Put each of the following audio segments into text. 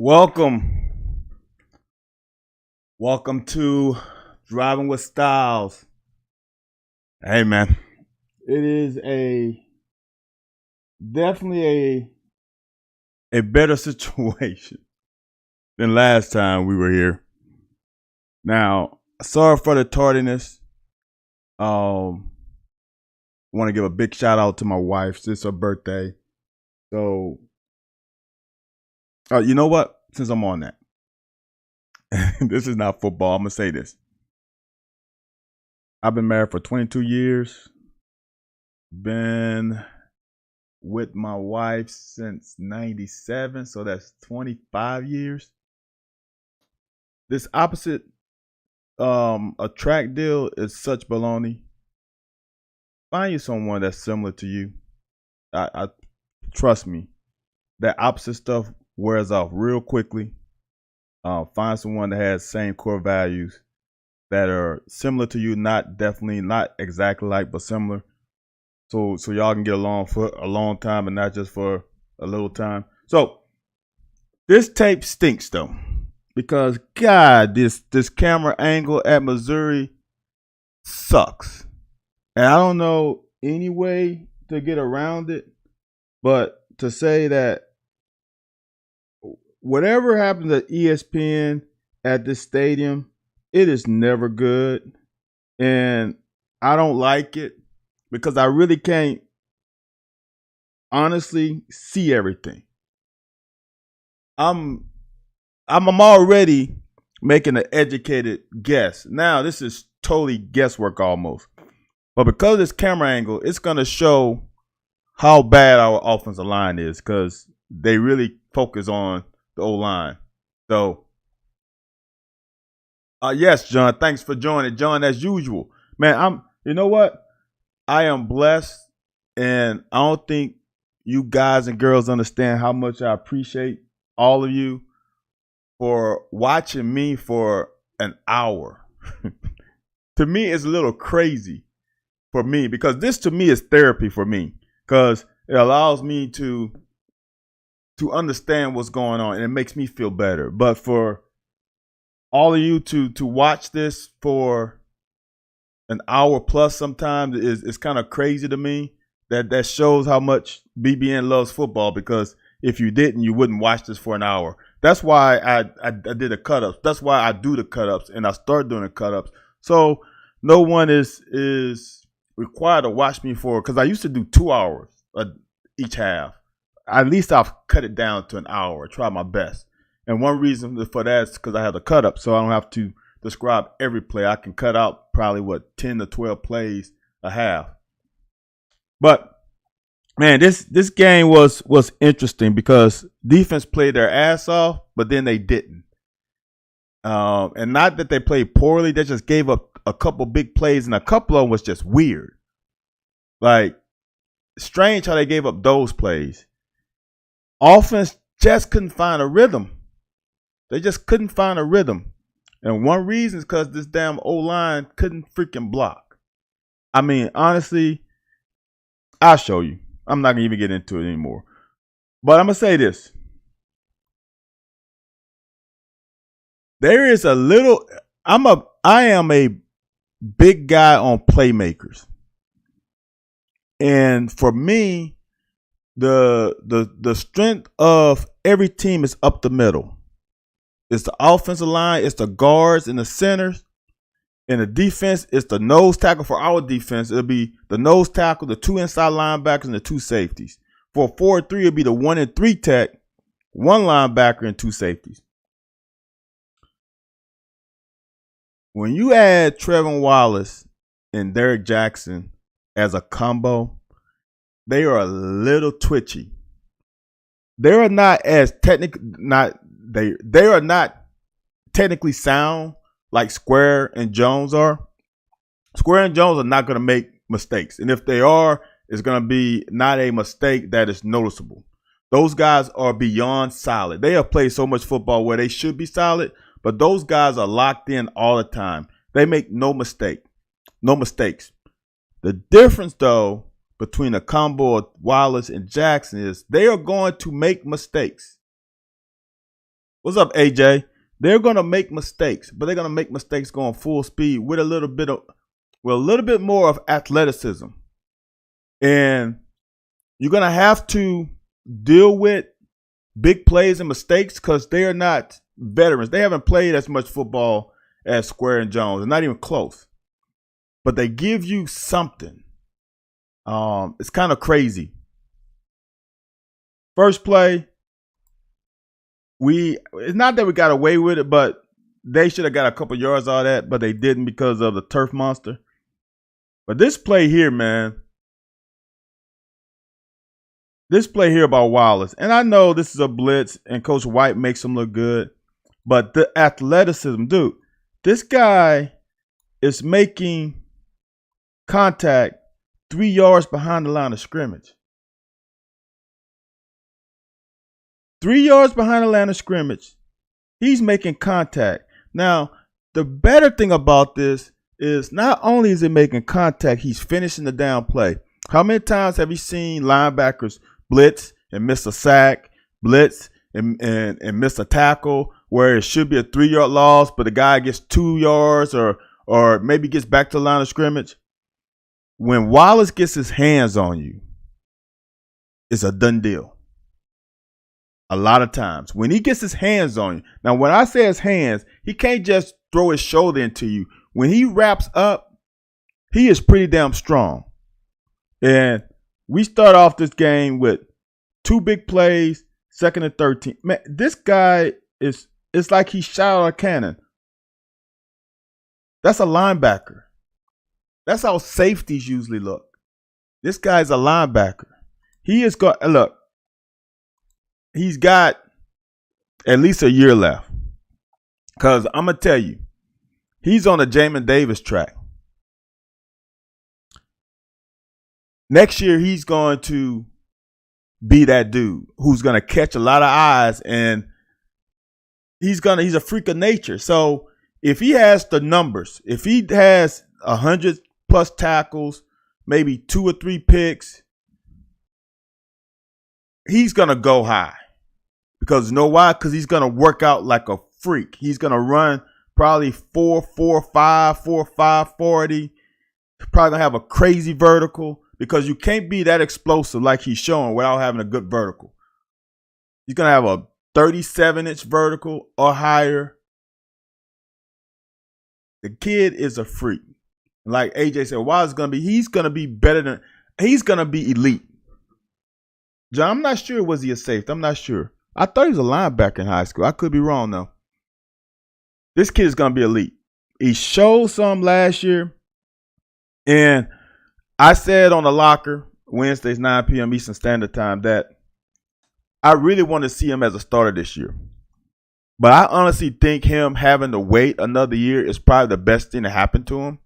Welcome. Welcome to Driving with Styles. Hey man, it is definitely a better situation than last time we were here. Now, sorry for the tardiness. Want to give a big shout out to my wife. It's her birthday. So, you know what? Since I'm on that, this is not football. I'm gonna say this. I've been married for 22 years. Been with my wife since 97, so that's 25 years. This opposite attract deal is such baloney. Find you someone that's similar to you. I trust me. That opposite stuff wears off real quickly. Find someone that has same core values that are similar to you, not exactly like, but similar. So y'all can get along for a long time and not just for a little time. So this tape stinks though, because God, this camera angle at Missouri sucks. And I don't know any way to get around it, but to say that whatever happens at ESPN at this stadium, it is never good. And I don't like it because I really can't honestly see everything. I'm already making an educated guess. Now this is totally guesswork almost. But because of this camera angle, it's gonna show how bad our offensive line is because they really focus on the O-line. So yes, John, thanks for joining. John, as usual. Man, you know what? I am blessed, and I don't think you guys and girls understand how much I appreciate all of you for watching me for an hour. To me, it's a little crazy for me because this to me is therapy for me because it allows me to understand what's going on and it makes me feel better. But for all of you to watch this for an hour plus sometimes is kind of crazy to me. That shows how much BBN loves football because if you didn't, you wouldn't watch this for an hour. That's why I did the cut-ups. That's why I do the cut-ups and I start doing the cut-ups. So no one is required to watch me for, because I used to do 2 hours each half. At least I've cut it down to an hour. Try my best. And one reason for that is because I have the cut up, so I don't have to describe every play. I can cut out probably 10 to 12 plays a half. But man, this game was interesting because defense played their ass off, but then they didn't. And not that they played poorly, they just gave up a couple big plays, and a couple of them was just weird. Like, strange how they gave up those plays. Offense just couldn't find a rhythm. They just couldn't find a rhythm. And one reason is because this damn O-line couldn't freaking block. I mean, honestly, I'll show you. I'm not going to even get into it anymore. But I'm going to say this. There is a little, I am a big guy on playmakers. And for me, the strength of every team is up the middle. It's the offensive line, it's the guards and the centers. And the defense, it's the nose tackle. For our defense, it'll be the nose tackle, the 2 inside linebackers, and the 2 safeties. For a 4-3, it'll be the 1 and 3 tech, 1 linebacker, and 2 safeties. When you add Trevin Wallace and Derrick Jackson as a combo, they are a little twitchy. They are not as they are not technically sound like Square and Jones are. Square and Jones are not going to make mistakes. And if they are, it's going to be not a mistake that is noticeable. Those guys are beyond solid. They have played so much football where they should be solid, but those guys are locked in all the time. They make no mistakes. The difference, though, between a combo of Wallace and Jackson is they are going to make mistakes. What's up, AJ? They're gonna make mistakes, but they're gonna make mistakes going full speed with a little bit more of athleticism. And you're gonna have to deal with big plays and mistakes because they are not veterans. They haven't played as much football as Square and Jones, and not even close. But they give you something. It's kind of crazy. First play, it's not that we got away with it, but they should have got a couple yards out of that, but they didn't because of the turf monster. But this play here, man. This play here about Wallace, and I know this is a blitz, and Coach White makes him look good, but the athleticism, dude, this guy is making contact 3 yards behind the line of scrimmage. 3 yards behind the line of scrimmage, he's making contact. Now, the better thing about this is not only is he making contact, he's finishing the down play. How many times have you seen linebackers blitz and miss a sack, blitz and miss a tackle where it should be a 3-yard loss, but the guy gets 2 yards or maybe gets back to the line of scrimmage? When Wallace gets his hands on you, it's a done deal. A lot of times. When he gets his hands on you. Now, when I say his hands, he can't just throw his shoulder into you. When he wraps up, he is pretty damn strong. And we start off this game with 2 big plays, 2nd and 13. Man, this guy it's like he shot out a cannon. That's a linebacker. That's how safeties usually look. This guy's a linebacker. He is going, look, he's got at least a year left. Because I'm going to tell you, he's on the Jamin Davis track. Next year, he's going to be that dude who's going to catch a lot of eyes, and he's a freak of nature. So if he has the numbers, if he has 100 plus tackles, maybe 2 or 3 picks, he's going to go high. Because you know why? Because he's going to work out like a freak. He's going to run probably 4.5 40. Probably going to have a crazy vertical because you can't be that explosive like he's showing without having a good vertical. He's going to have a 37-inch vertical or higher. The kid is a freak. Like AJ said, why is going to be? He's going to be better than, he's going to be elite. John, I'm not sure, was he a safety? I'm not sure. I thought he was a linebacker in high school. I could be wrong, though. This kid is going to be elite. He showed some last year. And I said on the locker, Wednesdays, 9 p.m. Eastern Standard Time, that I really want to see him as a starter this year. But I honestly think him having to wait another year is probably the best thing to happen to him.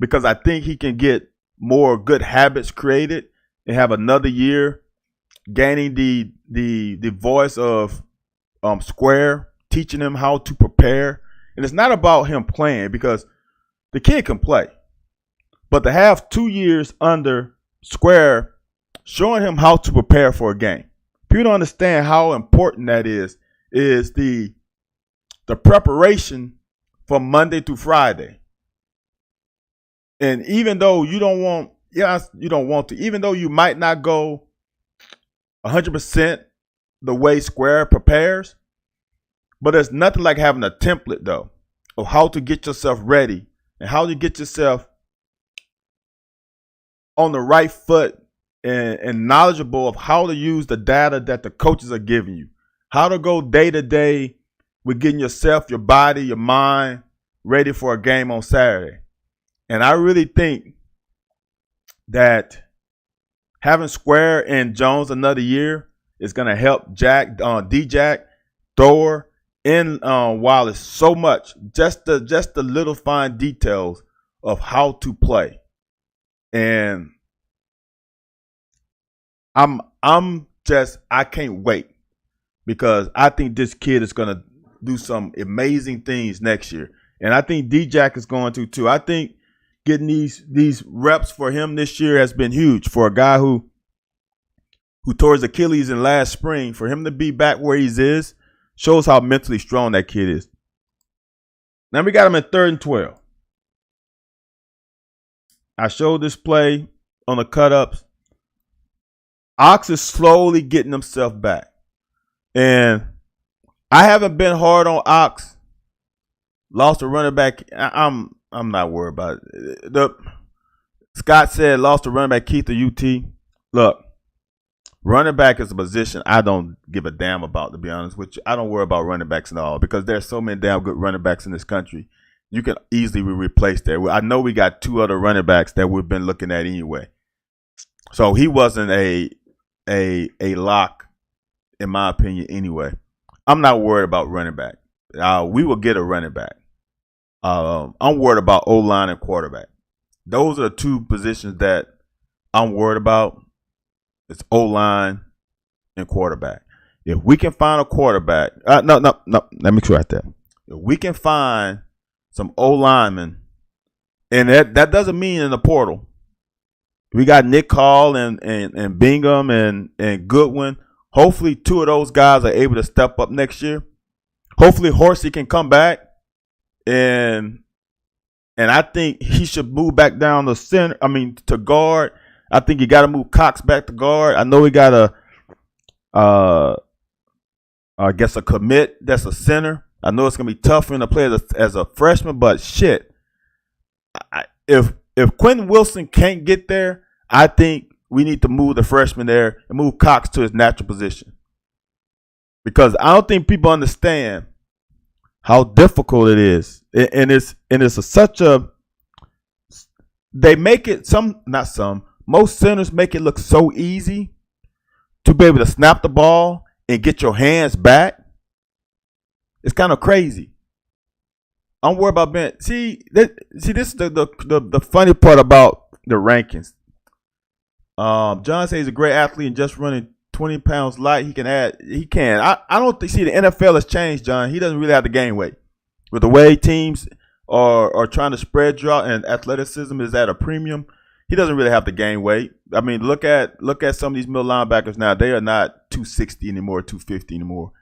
Because I think he can get more good habits created and have another year gaining the voice of Square, teaching him how to prepare. And it's not about him playing because the kid can play. But to have 2 years under Square, showing him how to prepare for a game. People don't understand how important that is the preparation from Monday through Friday. And even though you don't want to, even though you might not go 100% the way Square prepares, but there's nothing like having a template, though, of how to get yourself ready and how to get yourself on the right foot and knowledgeable of how to use the data that the coaches are giving you, how to go day to day with getting yourself, your body, your mind ready for a game on Saturday. And I really think that having Square and Jones another year is going to help D-Jack, Thor, and Wallace so much. Just the little fine details of how to play. And I can't wait because I think this kid is going to do some amazing things next year. And I think D-Jack is going to too. I think getting these reps for him this year has been huge for a guy who tore his Achilles in last spring. For him to be back where he is, Shows how mentally strong that kid is. Now we got him in 3rd and 12. I showed this play on the cut-ups. Ox is slowly getting himself back. And I haven't been hard on Ox. Lost a running back. I'm not worried about it. Scott said lost a running back Keith or UT. Look, running back is a position I don't give a damn about, to be honest with you. I don't worry about running backs and all because there's so many damn good running backs in this country. You can easily be replaced there. I know we got 2 other running backs that we've been looking at anyway. So he wasn't a lock, in my opinion, anyway. I'm not worried about running back. We will get a running back. I'm worried about O-line and quarterback. Those are the 2 positions that I'm worried about. It's O-line and quarterback. If we can find a quarterback, no, let me correct that. If we can find some O-linemen, and that doesn't mean in the portal. We got Nick Hall and Bingham and Goodwin. Hopefully 2 of those guys are able to step up next year. Hopefully Horsey can come back, and I think he should move back down to center. To guard. I think you got to move Cox back to guard. I know we got a commit that's a center. I know it's gonna be tough for him to play as a freshman, but shit, if Quentin Wilson can't get there, I think we need to move the freshman there and move Cox to his natural position. Because I don't think people understand how difficult it is. They make it most centers make it look so easy to be able to snap the ball and get your hands back. It's kind of crazy. I'm worried about Ben. See, this is the funny part about the rankings. John says he's a great athlete and just running 20 pounds light. He can. I don't think. See, the NFL has changed, John. He doesn't really have to gain weight. With the way teams are trying to spread you out and athleticism is at a premium, he doesn't really have to gain weight. Look at some of these middle linebackers now. They are not 260 anymore, 250 anymore.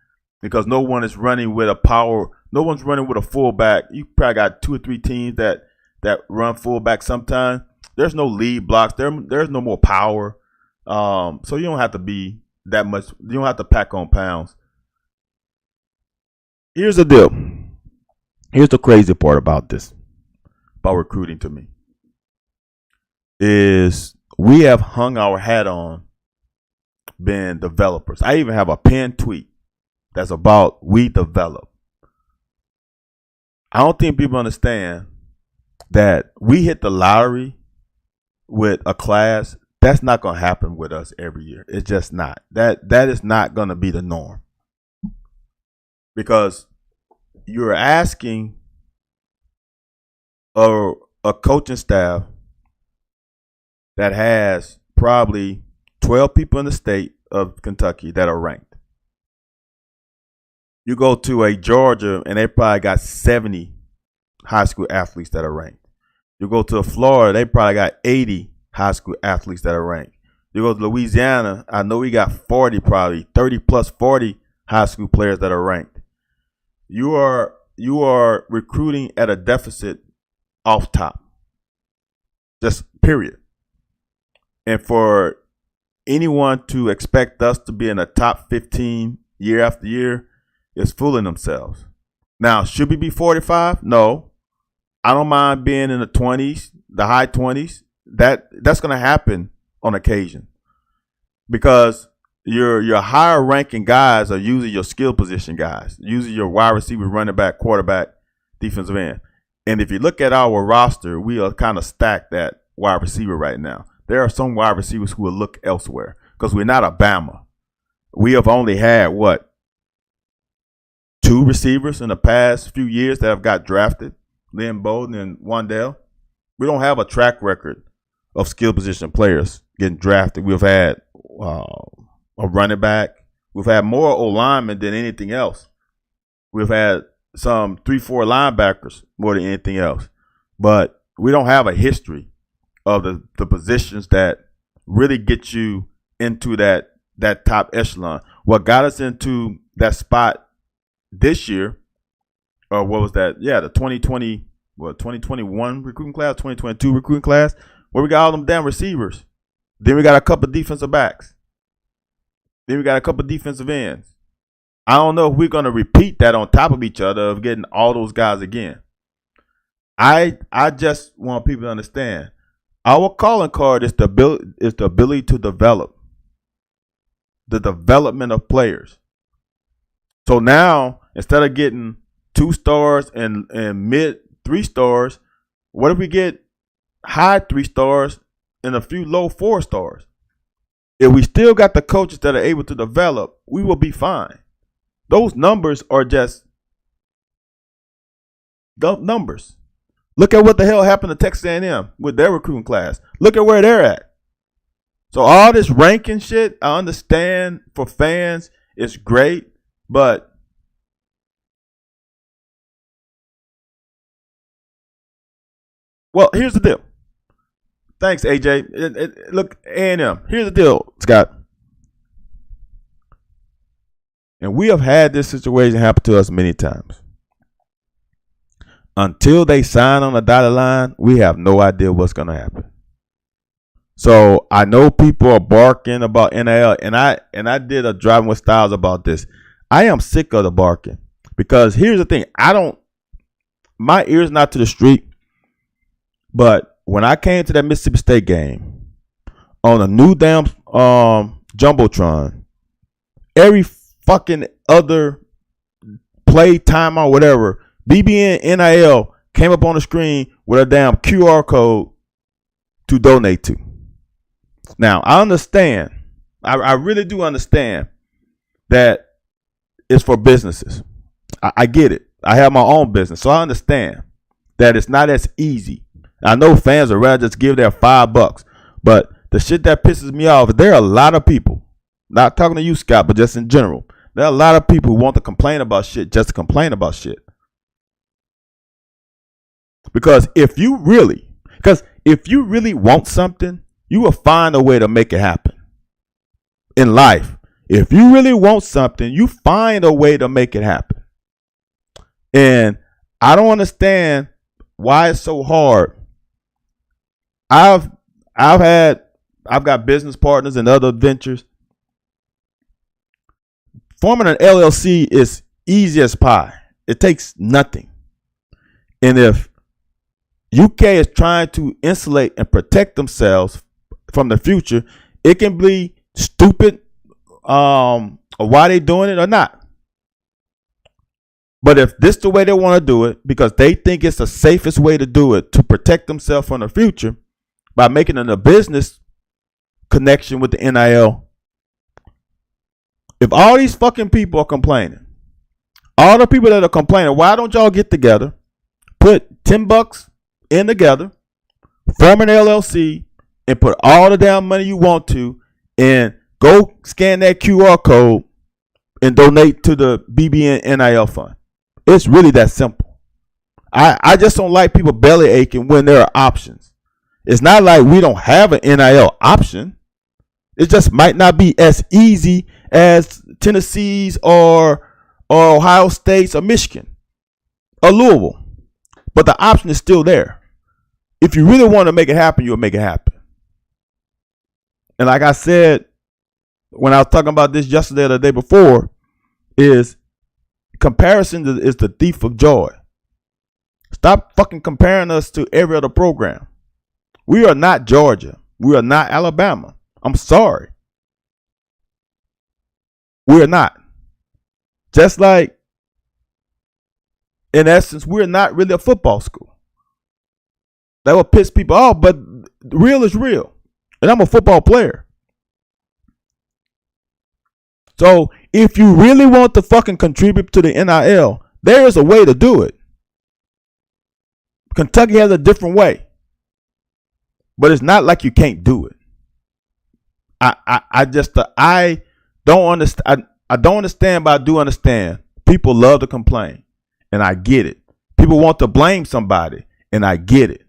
Because no one is running with a power. No one's running with a fullback. You probably got 2 or 3 teams that run fullback sometimes. There's no lead blocks. There's no more power. So you don't have to be that much. You don't have to pack on pounds. Here's the deal. Here's the crazy part about this, about recruiting to me, is we have hung our hat on being developers. I even have a pinned tweet that's about we develop. I don't think people understand that we hit the lottery with a class. That's not going to happen with us every year. It's just not. That is not going to be the norm. Because you're asking a coaching staff that has probably 12 people in the state of Kentucky that are ranked. You go to a Georgia, and they probably got 70 high school athletes that are ranked. You go to Florida, they probably got 80 high school athletes that are ranked. You go to Louisiana, I know we got 40, probably 30 plus 40 high school players that are ranked. You are recruiting at a deficit off top. Just period. And for anyone to expect us to be in the top 15 year after year is fooling themselves. Now, should we be 45? No. I don't mind being in the 20s, the high 20s. That's going to happen on occasion. Because your higher ranking guys are usually your skill position guys, usually your wide receiver, running back, quarterback, defensive end. And if you look at our roster, we are kind of stacked at wide receiver right now. There are some wide receivers who will look elsewhere because we're not Alabama. We have only had, 2 receivers in the past few years that have got drafted, Lynn Bowden and Wandale. We don't have a track record of skill position players getting drafted. We've had a running back. We've had more O-linemen than anything else. We've had some 3-4 linebackers more than anything else. But we don't have a history of the positions that really get you into that top echelon. What got us into that spot this year, or what was that? Yeah, the 2021 recruiting class, 2022 recruiting class, where we got all them damn receivers. Then we got a couple defensive backs. Then we got a couple defensive ends. I don't know if we're going to repeat that on top of each other of getting all those guys again. I just want people to understand our calling card is the ability to develop, the development of players. So now, instead of getting 2 stars and mid 3 stars, what if we get high 3 stars and a few low 4 stars? If we still got the coaches that are able to develop, we will be fine. Those numbers are just numbers. Look at what the hell happened to Texas A&M with their recruiting class. Look at where they're at. So all this ranking shit, I understand for fans, it's great, but well, here's the deal. Thanks, AJ. Look, A&M. Here's the deal, Scott. And we have had this situation happen to us many times. Until they sign on the dotted line, we have no idea what's going to happen. So I know people are barking about NIL, and I did a Driving with Styles about this. I am sick of the barking because here's the thing. My ear's not to the street, but when I came to that Mississippi State game on a new damn Jumbotron, every fucking other play, timeout, whatever, BBN NIL came up on the screen with a damn QR code to donate to. Now, I understand. I really do understand that it's for businesses. I get it. I have my own business, so I understand that it's not as easy. I know fans would rather just give their $5, but the shit that pisses me off is there are a lot of people, not talking to you, Scott, but just in general, there are a lot of people who want to complain about shit just to complain about shit. Because if you really want something, you will find a way to make it happen. In life, if you really want something, you find a way to make it happen. And I don't understand why it's so hard. I've got business partners and other ventures. Forming an LLC is easy as pie. It takes nothing. And if UK is trying to insulate and protect themselves from the future, it can be stupid why they doing it or not. But if this is the way they want to do it, because they think it's the safest way to do it to protect themselves from the future by making it a business connection with the NIL. If all these fucking people are complaining, all the people that are complaining, why don't y'all get together, put $10 in together, form an LLC, and put all the damn money you want to, and go scan that QR code and donate to the BBN NIL fund. It's really that simple. I just don't like people belly aching when there are options. It's not like we don't have an NIL option. It just might not be as easy as Tennessee's or Ohio State's or Michigan or Louisville. But the option is still there. If you really want to make it happen, you'll make it happen. And like I said, when I was talking about this yesterday or the day before, is comparison is the thief of joy. Stop fucking comparing us to every other program. We are not Georgia. We are not Alabama. I'm sorry. We are not. Just like, in essence, we're not really a football school. That will piss people off, but real is real. And I'm a football player. So if you really want to fucking contribute to the NIL, there is a way to do it. Kentucky has a different way. But it's not like you can't do it. I don't understand. I don't understand, but I do understand. People love to complain, and I get it. People want to blame somebody, and I get it.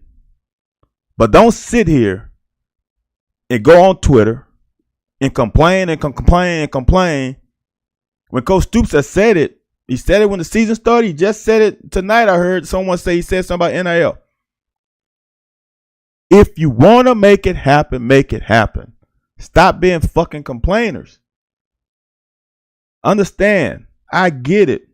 But don't sit here and go on Twitter and complain and complain and complain when Coach Stoops has said it He said it when the season started. He just said it tonight. I heard someone say he said something about NIL. If you want to make it happen, make it happen. Stop being fucking complainers. Understand. I get it.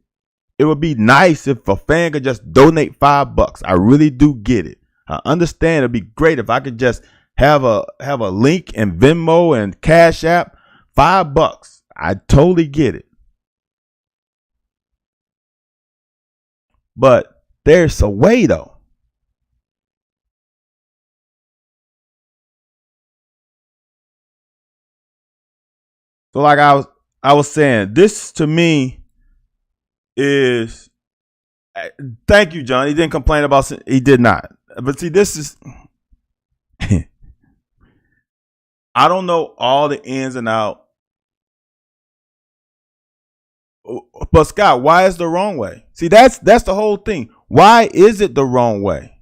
It would be nice if a fan could just donate $5. I really do get it. I understand. It'd be great if I could just have a link in Venmo and Cash App. $5. I totally get it. But there's a way though. So like I was saying, this to me is, thank you, John. He didn't complain about, he did not. But see, this is, I don't know all the ins and outs. But Scott, why is the wrong way? See, that's the whole thing. Why is it the wrong way?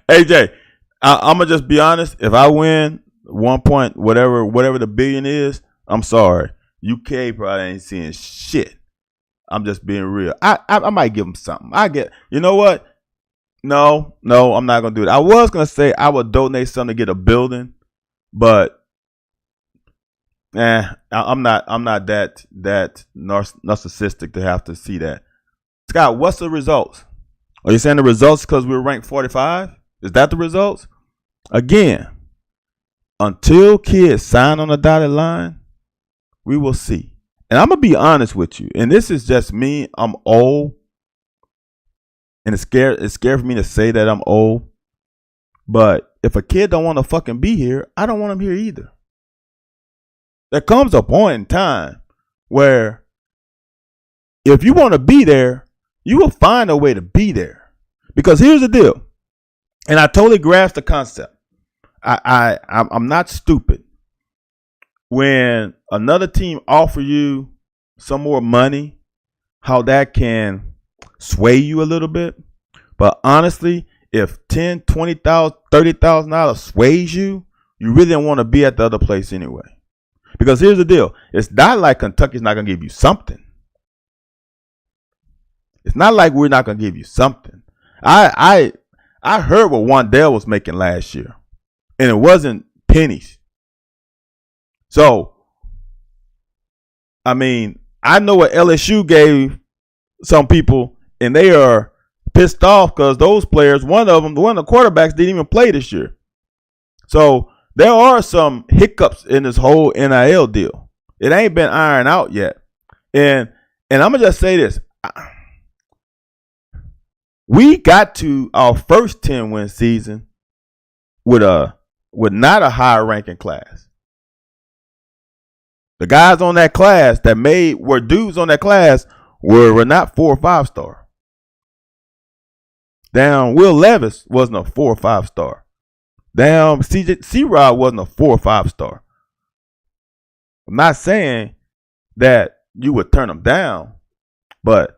AJ, I'm gonna just be honest. If I win 1 point, whatever the billion is, I'm sorry. UK probably ain't seeing shit. I'm just being real. I might give them something. You know what? No, I'm not gonna do it. I was gonna say I would donate something to get a building, but I'm not that narcissistic to have to see that. Scott, what's the results? Are you saying the results because we were ranked 45? Is that the results? Again, until kids sign on the dotted line, we will see. And I'm gonna be honest with you, and this is just me. I'm old, and it's scary for me to say that I'm old. But if a kid don't want to fucking be here, I don't want him here either. There comes a point in time where if you want to be there, you will find a way to be there. Because here's the deal, and I totally grasp the concept. I'm not stupid. When another team offer you some more money, how that can sway you a little bit. But honestly, if $10,000, $20,000, $30,000 sways you, you really don't want to be at the other place anyway. Because here's the deal. It's not like Kentucky's not going to give you something. It's not like we're not going to give you something. I heard what Wandale was making last year, and it wasn't pennies. So, I mean, I know what LSU gave some people, and they are pissed off because those players, one of the quarterbacks didn't even play this year. So, there are some hiccups in this whole NIL deal. It ain't been ironed out yet. And I'm going to just say this. We got to our first 10-win season with not a higher ranking class. The guys on that class were dudes on that class were not 4 or 5 star. Damn, Will Levis wasn't a 4 or 5 star. Damn, C-Rod wasn't a 4 or 5 star. I'm not saying that you would turn them down, but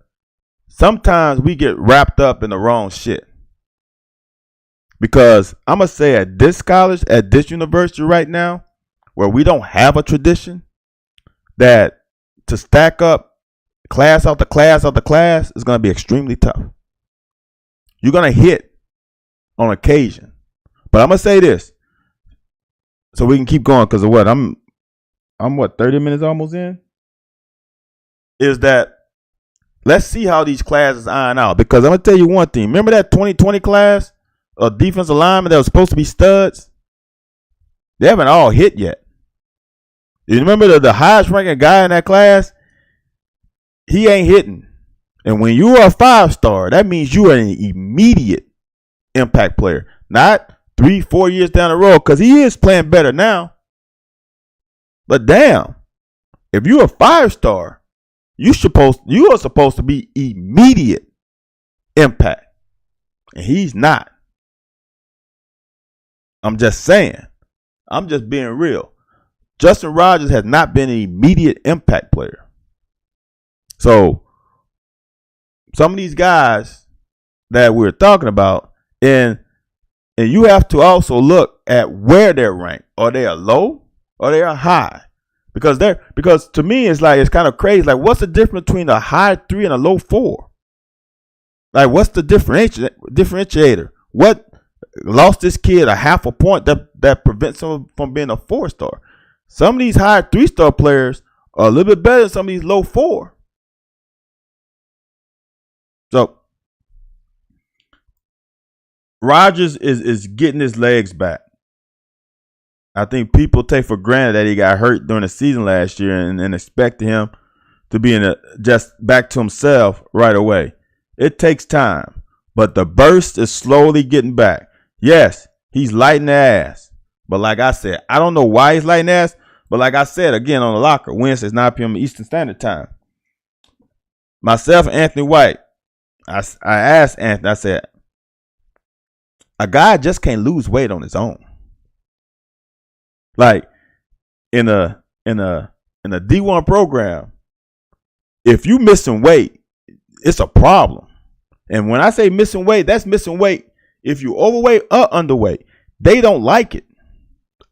sometimes we get wrapped up in the wrong shit. Because I'm going to say at this college, at this university right now, where we don't have a tradition, that to stack up class after class after class is going to be extremely tough. You're going to hit on occasion. But I'm going to say this so we can keep going because of what? I'm 30 minutes almost in? Is that let's see how these classes iron out. Because I'm going to tell you one thing. Remember that 2020 class of defensive linemen that was supposed to be studs? They haven't all hit yet. You remember the highest ranking guy in that class? He ain't hitting. And when you are a 5-star, that means you are an immediate impact player. Not 3-4 years down the road, because he is playing better now. But damn, if you're a 5-star, you are supposed to be immediate impact. And he's not. I'm just saying. I'm just being real. Justin Rogers has not been an immediate impact player. So, some of these guys that we're talking about, and you have to also look at where they're ranked. Are they a low or they are high? because to me it's like it's kind of crazy. Like, what's the difference between a high 3 and a low 4? Like, what's the differentiator? What lost this kid a half a point that prevents him from being a 4-star? Some of these high 3-star players are a little bit better than some of these low 4. So Rodgers is getting his legs back. I think people take for granted that he got hurt during the season last year and expected him to be just back to himself right away. It takes time, but the burst is slowly getting back. Yes, he's lighting the ass, but like I said, I don't know why he's lighting the ass, but like I said, again on the locker, Wednesday, 9 p.m. Eastern Standard Time. Myself and Anthony White, I asked Anthony, I said, a guy just can't lose weight on his own. Like in a D1 program, if you missing weight, it's a problem. And when I say missing weight, that's missing weight if you overweight or underweight. They don't like it.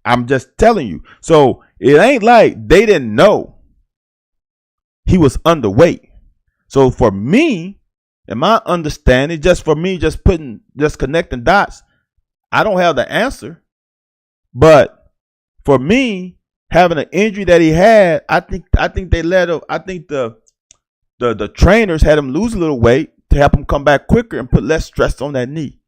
I'm just telling you. So it ain't like they didn't know he was underweight. So for me, in my understanding, just connecting dots, I don't have the answer. But for me, having an injury that he had, I think they let him. I think the trainers had him lose a little weight to help him come back quicker and put less stress on that knee.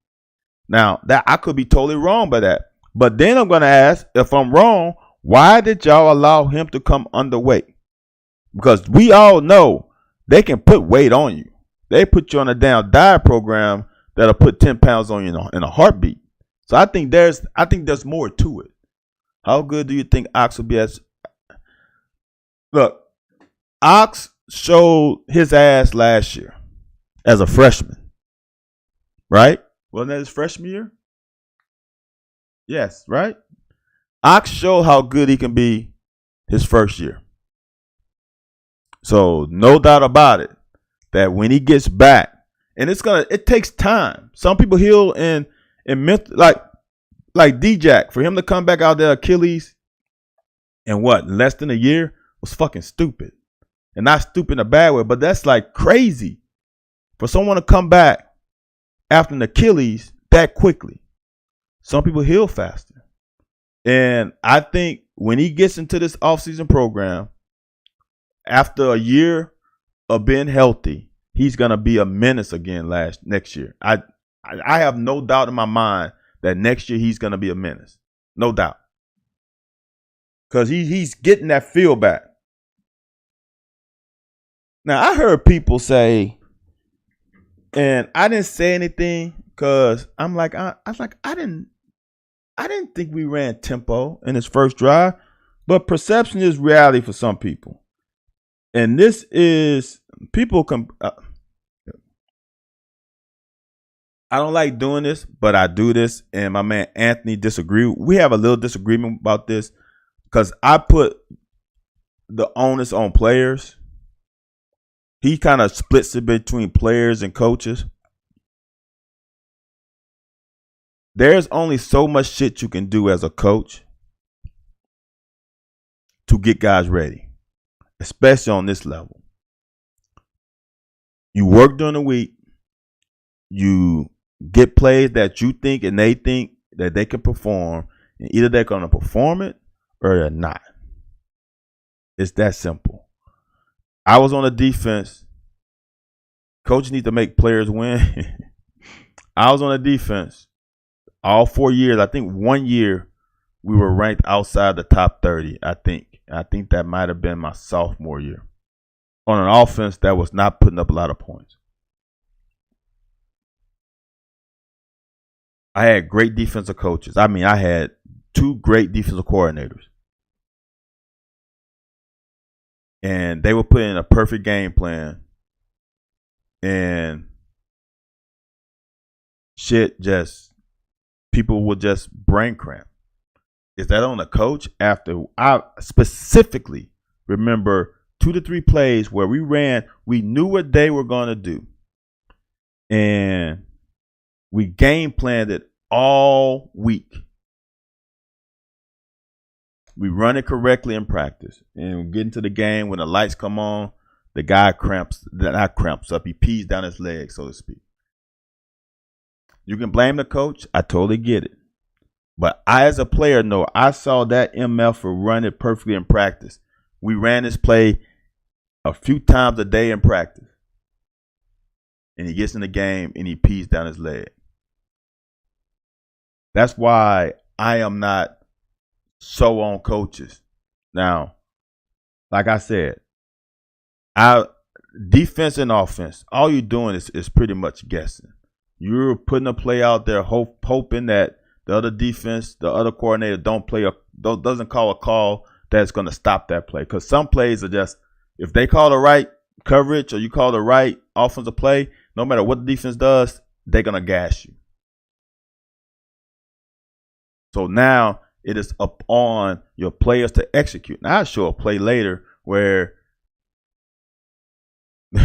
Now, that I could be totally wrong by that. But then I'm going to ask, if I'm wrong, why did y'all allow him to come underweight? Because we all know they can put weight on you. They put you on a damn diet program that'll put 10 pounds on you in a heartbeat. So I think there's more to it. How good do you think Ox will be as? Look, Ox showed his ass last year as a freshman, right? Wasn't that his freshman year? Yes, right? Ox showed how good he can be his first year. So no doubt about it that when he gets back, and it takes time. Some people heal in like D-Jack, for him to come back out there Achilles in less than a year was fucking stupid. And not stupid in a bad way, but that's like crazy for someone to come back after an Achilles that quickly. Some people heal faster. And I think when he gets into this offseason program, after a year of being healthy, he's going to be a menace again next year. I have no doubt in my mind that next year he's going to be a menace. No doubt. Because he's getting that feel back. Now, I heard people say, and I didn't say anything because I'm like, I didn't think we ran tempo in his first drive. But perception is reality for some people. And this is, people I don't like doing this, but I do this. And my man Anthony disagreed. We have a little disagreement about this because I put the onus on players. He kind of splits it between players and coaches. There's only so much shit you can do as a coach to get guys ready, especially on this level. You work during the week. You get plays that you think and they think that they can perform, and either they're going to perform it or they're not. It's that simple. I was on the defense. Coaches need to make players win. I was on the defense all 4 years. I think 1 year we were ranked outside the top 30, I think. I think that might have been my sophomore year. On an offense that was not putting up a lot of points. I had great defensive coaches. I mean, I had 2 great defensive coordinators. And they would put in a perfect game plan. And people would just brain cramp. Is that on the coach? After I specifically remember 2 to 3 plays where we knew what they were going to do. And we game planned it all week. We run it correctly in practice, and we get into the game when the lights come on. The guy not cramps up. He pees down his leg, so to speak. You can blame the coach. I totally get it. But I, as a player, know I saw that MF run it perfectly in practice. We ran this play a few times a day in practice. And he gets in the game and he pees down his leg. That's why I am not so on coaches. Now, like I said, defense and offense, all you're doing is pretty much guessing. You're putting a play out there, hoping that the other defense, the other coordinator doesn't call a call that's going to stop that play. Because some plays are just, if they call the right coverage or you call the right offensive play, no matter what the defense does, they're going to gas you. So now it is up on your players to execute. Now I'll show a play later where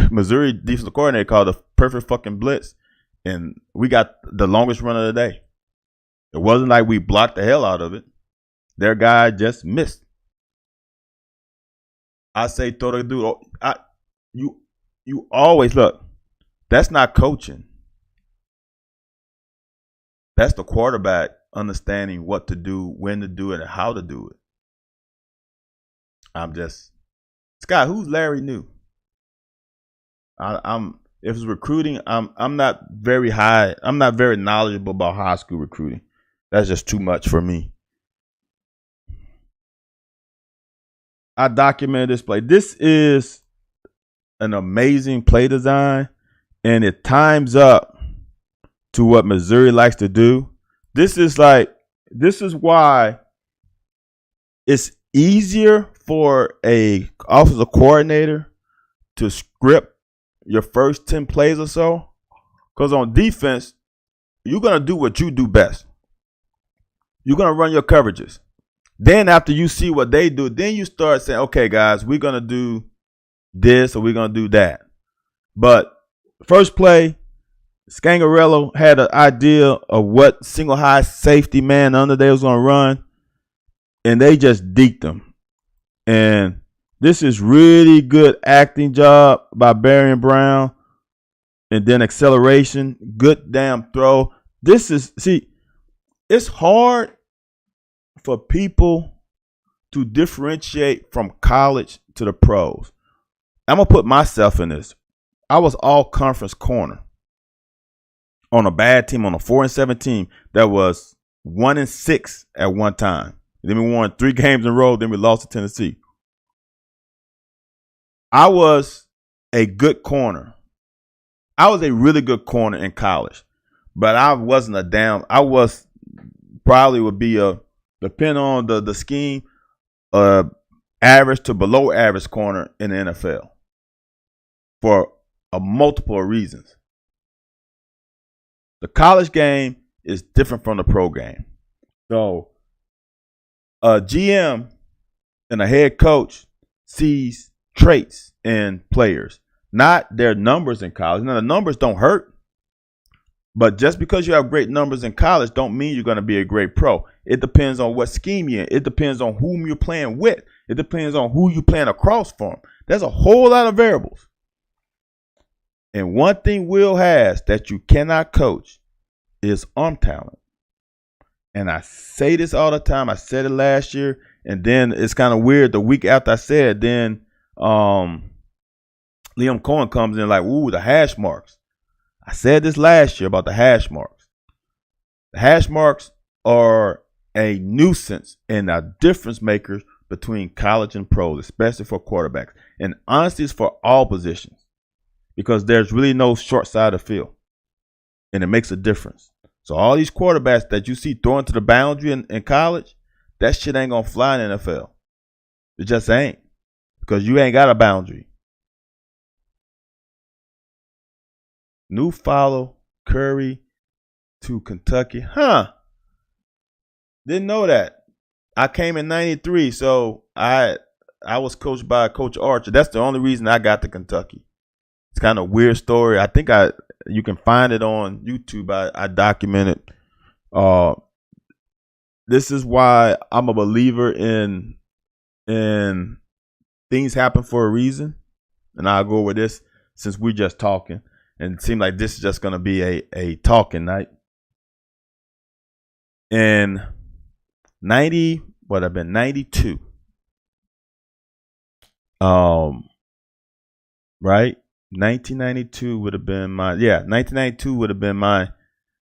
Missouri defensive coordinator called a perfect fucking blitz, and we got the longest run of the day. It wasn't like we blocked the hell out of it. Their guy just missed. I say throw the dude. You always look. That's not coaching. That's the quarterback understanding what to do, when to do it, and how to do it. Scott, who's Larry New? If it's recruiting, I'm not very high. I'm not very knowledgeable about high school recruiting. That's just too much for me. I documented this play. This is an amazing play design, and it times up to what Missouri likes to do. This is why it's easier for a offensive coordinator to script your first 10 plays or so. Because on defense, you're going to do what you do best. You're going to run your coverages. Then after you see what they do, then you start saying, okay, guys, we're going to do this or we're going to do that. But first play, Scangarello had an idea of what single high safety man under they was going to run, and they just deked them. And this is really good acting job by Barry and Brown. And then acceleration, good damn throw. It's hard for people to differentiate from college to the pros. I'm going to put myself in this. I was all conference corner on a bad team, on a 4-7 team that was 1-6 at one time. Then we won 3 games in a row. Then we lost to Tennessee. I was a good corner. I was a really good corner in college, but I wasn't a damn. I was probably would be depending on the scheme, average to below average corner in the NFL for a multiple reasons. The college game is different from the pro game. So a GM and a head coach sees traits in players, not their numbers in college. Now, the numbers don't hurt, but just because you have great numbers in college don't mean you're going to be a great pro. It depends on what scheme you're in. It depends on whom you're playing with. It depends on who you're playing across from. There's a whole lot of variables. And one thing Will has that you cannot coach is arm talent. And I say this all the time. I said it last year, and then it's kind of weird. The week after I said, then Liam Cohen comes in like, ooh, the hash marks. I said this last year about the hash marks. The hash marks are a nuisance and a difference maker between college and pros, especially for quarterbacks. And honestly, it's for all positions because there's really no short side of the field, and it makes a difference. So all these quarterbacks that you see throwing to the boundary in college, that shit ain't going to fly in the NFL. It just ain't, because you ain't got a boundary. New follow Curry to Kentucky. Didn't know that. I came in 93, so I was coached by Coach Archer. That's the only reason I got to Kentucky. It's kind of a weird story. I think you can find it on YouTube. I documented this is why I'm a believer in things happen for a reason. And I'll go with this since we're just talking. And it seemed like this is just gonna be a talking night. In 92. Right? 1992 would have been 1992 would have been my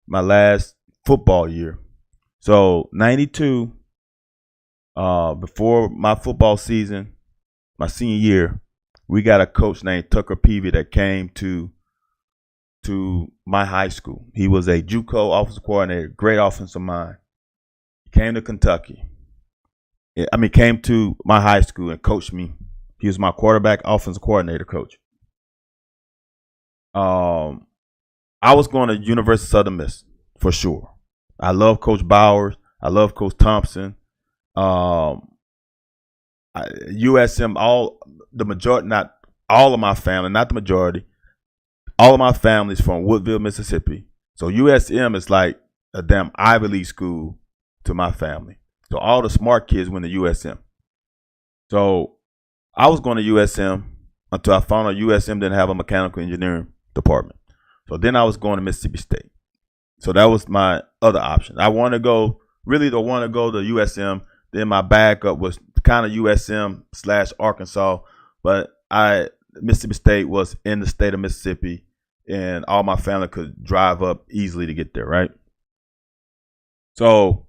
last football year. So 92, before my football season, my senior year, we got a coach named Tucker Peavy that came to my high school. He was a JUCO offensive coordinator, great offensive mind. He came to Kentucky. Came to my high school and coached me. He was my quarterback offensive coordinator coach. I was going to University of Southern Miss for sure. I love Coach Bowers. I love Coach Thompson. USM, not all of my family, not the majority. All of my family's from Woodville, Mississippi. So USM is like a damn Ivy League school to my family. So all the smart kids went to USM. So I was going to USM until I found out USM didn't have a mechanical engineering department. So then I was going to Mississippi State. So that was my other option. I want to go to USM. Then my backup was kind of USM/Arkansas, but Mississippi State was in the state of Mississippi, and all my family could drive up easily to get there, right? So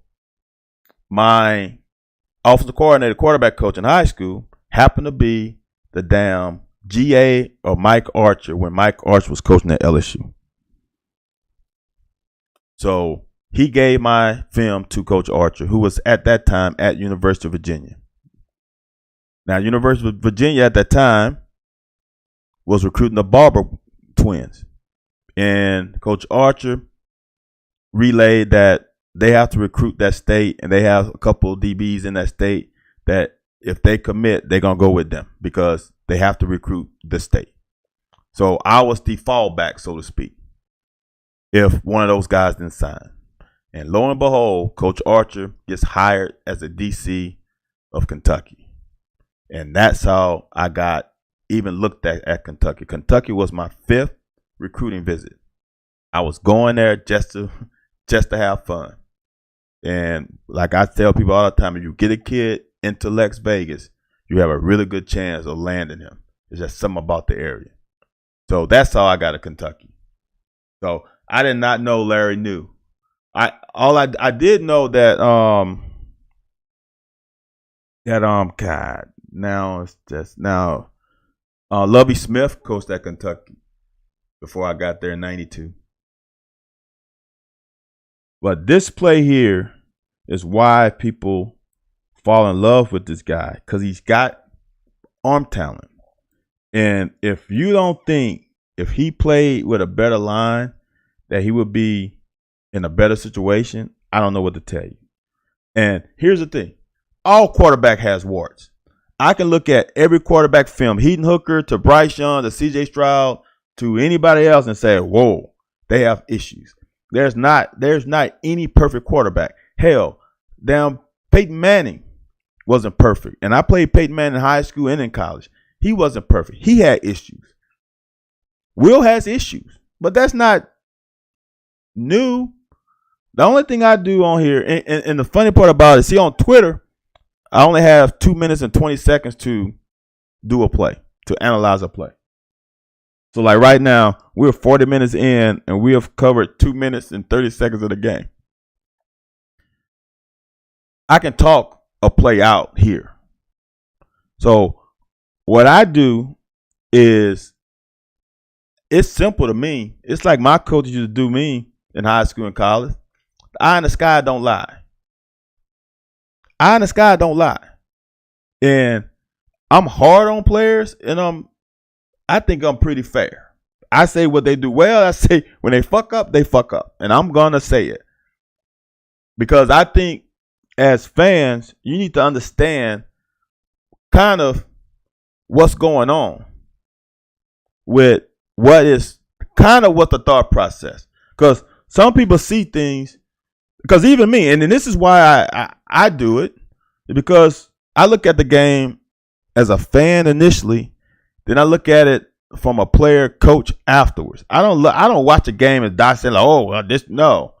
my offensive coordinator, quarterback coach in high school happened to be the damn GA of Mike Archer when Mike Archer was coaching at LSU. So he gave my film to Coach Archer, who was at that time at University of Virginia. Now, University of Virginia at that time was recruiting the Barber twins. And Coach Archer relayed that they have to recruit that state, and they have a couple of DBs in that state that if they commit, they're going to go with them because they have to recruit the state. So I was the fallback, so to speak, if one of those guys didn't sign. And lo and behold, Coach Archer gets hired as a DC of Kentucky. And that's how I got even looked at Kentucky. Kentucky was my 5th recruiting visit. I was going there just to have fun. And like I tell people all the time, if you get a kid into Lex Vegas, you have a really good chance of landing him. It's just something about the area. So that's how I got to Kentucky. So I did not know Larry knew. I did know that God, now it's just now Lovie Smith coached at Kentucky before I got there in 92. But this play here is why people fall in love with this guy, because he's got arm talent. And if you don't think if he played with a better line that he would be in a better situation, I don't know what to tell you. And here's the thing. All quarterback has warts. I can look at every quarterback film, Heaton Hooker to Bryce Young to CJ Stroud to anybody else and say, whoa, they have issues. There's not any perfect quarterback. Hell, damn Peyton Manning wasn't perfect. And I played Peyton Manning in high school and in college. He wasn't perfect. He had issues. Will has issues, but that's not new. The only thing I do on here, and the funny part about it, see on Twitter, I only have 2 minutes and 20 seconds to do a play, to analyze a play. So like right now, we're 40 minutes in and we have covered 2 minutes and 30 seconds of the game. I can talk a play out here. So what I do is, it's simple to me. It's like my coach used to do me in high school and college. The eye in the sky don't lie. Eye in the sky don't lie. And I'm hard on players, and I think I'm pretty fair. I say what they do well. I say when they fuck up, they fuck up. And I'm going to say it. Because I think as fans, you need to understand kind of what's going on with what the thought process. Because some people see things Because even me, and then this is why I do it, because I look at the game as a fan initially, then I look at it from a player coach afterwards. I don't watch a game and dissect like, oh, well, this no.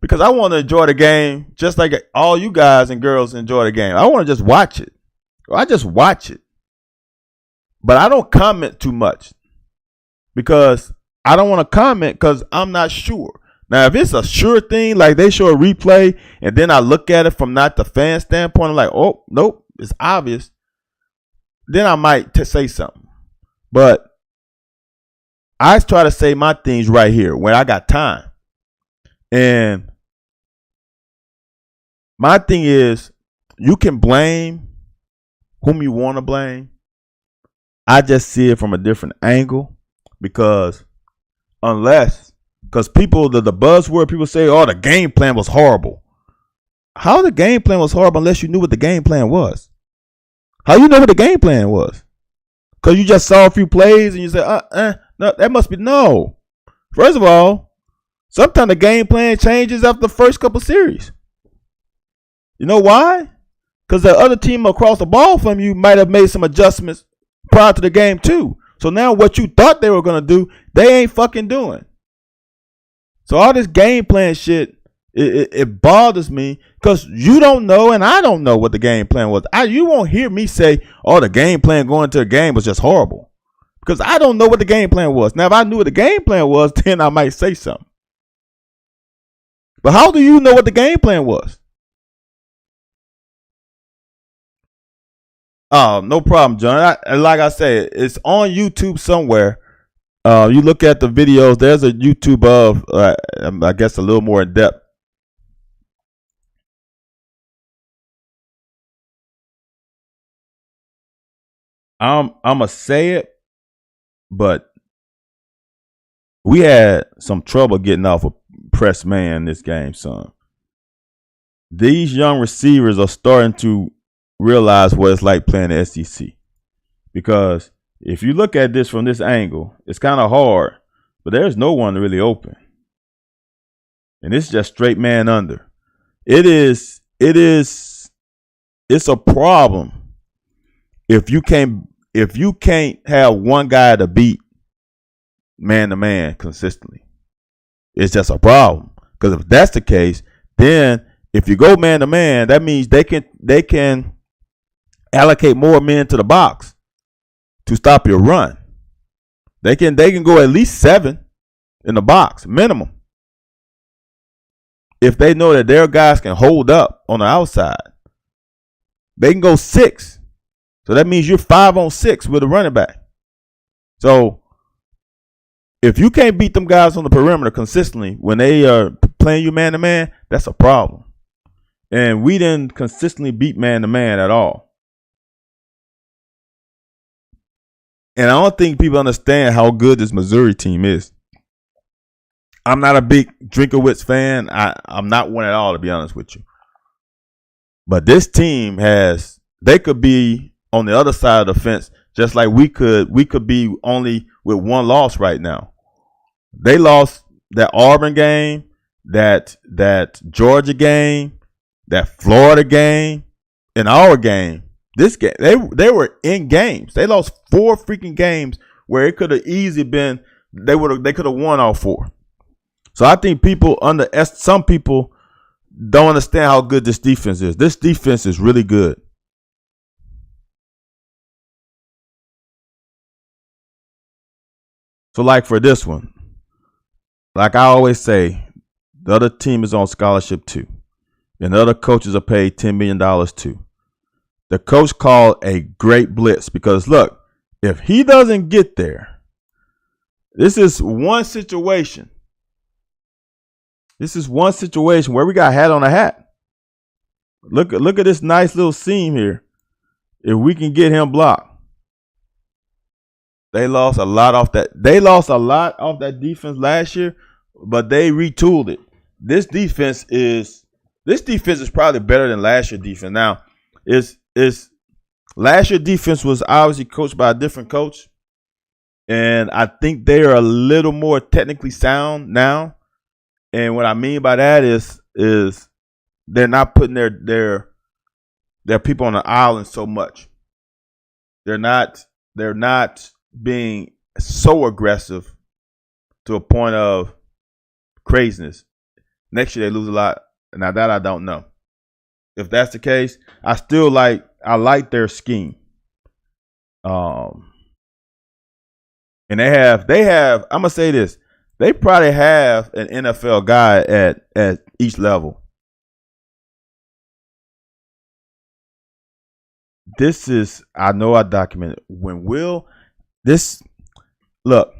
Because I want to enjoy the game just like all you guys and girls enjoy the game. I want to just watch it. I just watch it. But I don't comment too much because I don't want to comment because I'm not sure. Now, if it's a sure thing, like they show a replay and then I look at it from not the fan standpoint, I'm like, oh, nope, it's obvious. Then I might say something. But I try to say my things right here when I got time. And my thing is, you can blame whom you want to blame. I just see it from a different angle because people, the buzzword people say, oh, the game plan was horrible. How the game plan was horrible unless you knew what the game plan was? How you know what the game plan was? Because you just saw a few plays and you said, no, that must be no. First of all, sometimes the game plan changes after the first couple series. You know why? Because the other team across the ball from you might have made some adjustments prior to the game too. So now what you thought they were going to do, they ain't fucking doing. So all this game plan shit, it bothers me because you don't know and I don't know what the game plan was. You won't hear me say, oh, the game plan going to a game was just horrible. Because I don't know what the game plan was. Now, if I knew what the game plan was, then I might say something. But how do you know what the game plan was? Oh, no problem, John. Like I said, it's on YouTube somewhere. You look at the videos. There's a YouTube of, I guess, a little more in depth. I'm gonna say it, but we had some trouble getting off a press man this game, son. These young receivers are starting to realize what it's like playing the SEC. Because if you look at this from this angle, it's kind of hard, but there's no one really open. And it's just straight man under. It's a problem if you can't have one guy to beat man to man consistently. It's just a problem. Because if that's the case, then if you go man to man, that means they can allocate more men to the box to stop your run. They can go at least 7 in the box minimum. If they know that their guys can hold up on the outside, they can go 6. So that means you're 5-on-6 with a running back. So if you can't beat them guys on the perimeter consistently when they are playing you man to man, that's a problem. And we didn't consistently beat man to man at all. And I don't think people understand how good this Missouri team is. I'm not a big Drinkowitz fan. I'm not one at all, to be honest with you. But this team they could be on the other side of the fence, just like we could be only with one loss right now. They lost that Auburn game, that Georgia game, that Florida game, and our game. This game, they were in games. They lost 4 freaking games where it could have easily been they could have won all 4. So I think some people don't understand how good this defense is. This defense is really good. So like for this one, like I always say, the other team is on scholarship too. And the other coaches are paid $10 million too. The coach called a great blitz because look, if he doesn't get there, this is one situation. This is one situation where we got hat on a hat. Look at this nice little seam here. If we can get him blocked. They lost a lot off that. They lost a lot off that defense last year, but they retooled it. This defense is probably better than last year's defense. Now, last year's defense was obviously coached by a different coach, and I think they are a little more technically sound now. And what I mean by that is they're not putting their people on the island so much. They're not being so aggressive to a point of craziness. Next year they lose a lot. Now that I don't know. If that's the case, I like their scheme. And they have I'm gonna say this. They probably have an NFL guy at each level. This is, I know I documented when look,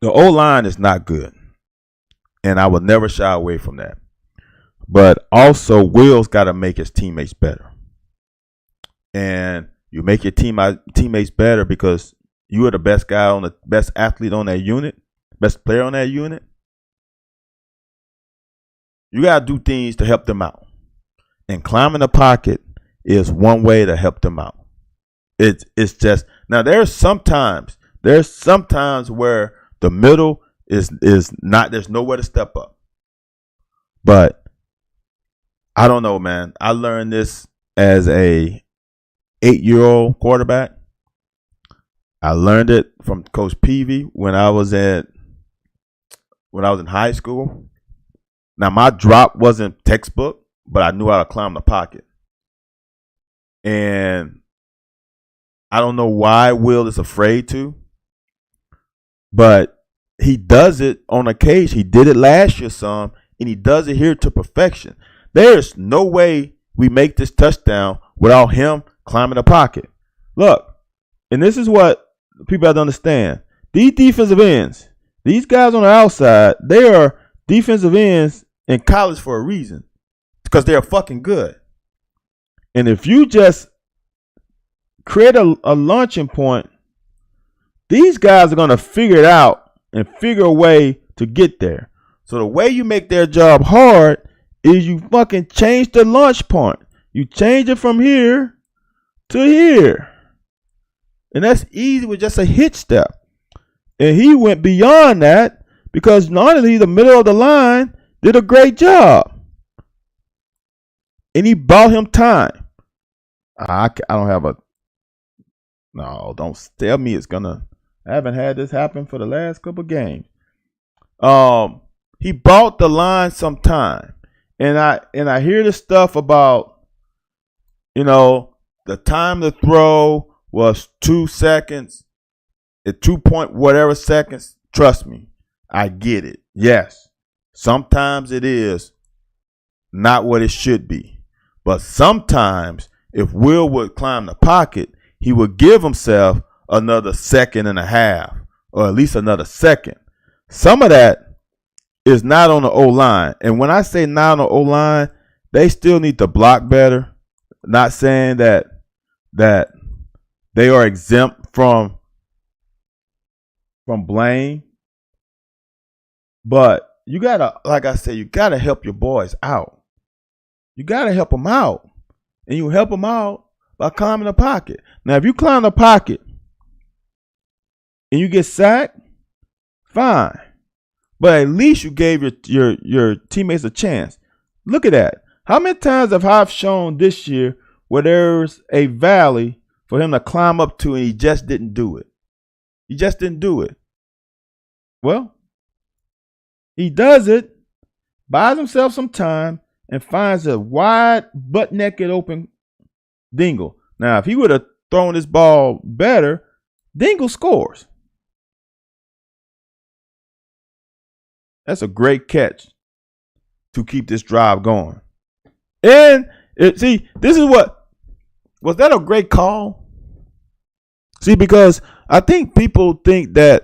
the O-line is not good. And I will never shy away from that. But also Will's got to make his teammates better. And you make your teammates better because you are the best best athlete on that unit, best player on that unit. You got to do things to help them out. And climbing the pocket is one way to help them out. It's just, now there's sometimes where the middle is not, there's nowhere to step up. But I don't know, man. I learned this as a 8-year-old quarterback. I learned it from Coach Peavy when I was in high school. Now my drop wasn't textbook, but I knew how to climb the pocket. And I don't know why Will is afraid to, but he does it on occasion. He did it last year some, and he does it here to perfection. There's no way we make this touchdown without him climbing the pocket. Look, and this is what people have to understand. These defensive ends, these guys on the outside, they are defensive ends in college for a reason, because they're fucking good. And if you just create a launching point, these guys are going to figure it out and figure a way to get there. So the way you make their job hard is you fucking change the launch point. You change it from here to here. And that's easy with just a hit step. And he went beyond that because not only the middle of the line did a great job. And he bought him time. I don't have a... No, don't tell me it's gonna... I haven't had this happen for the last couple games. He bought the line some time. And I hear this stuff about, the time to throw was 2 seconds. At 2 point whatever seconds. Trust me, I get it. Yes, sometimes it is not what it should be. But sometimes if Will would climb the pocket, he would give himself another second and a half, or at least another second. Some of that is not on the O-line. And when I say not on the O-line, they still need to block better. Not saying that they are exempt from blame. But you gotta, like I said, you gotta help your boys out. You gotta help them out. And you help them out by climbing the pocket. Now, if you climb the pocket and you get sacked, fine. But at least you gave your teammates a chance. Look at that. How many times have I shown this year where there's a valley for him to climb up to and he just didn't do it? He just didn't do it. Well, he does it, buys himself some time, and finds a wide, butt-naked open Dingle. Now, if he would have thrown this ball better, Dingle scores. That's a great catch to keep this drive going. And this is what, was that a great call? See, because I think people think that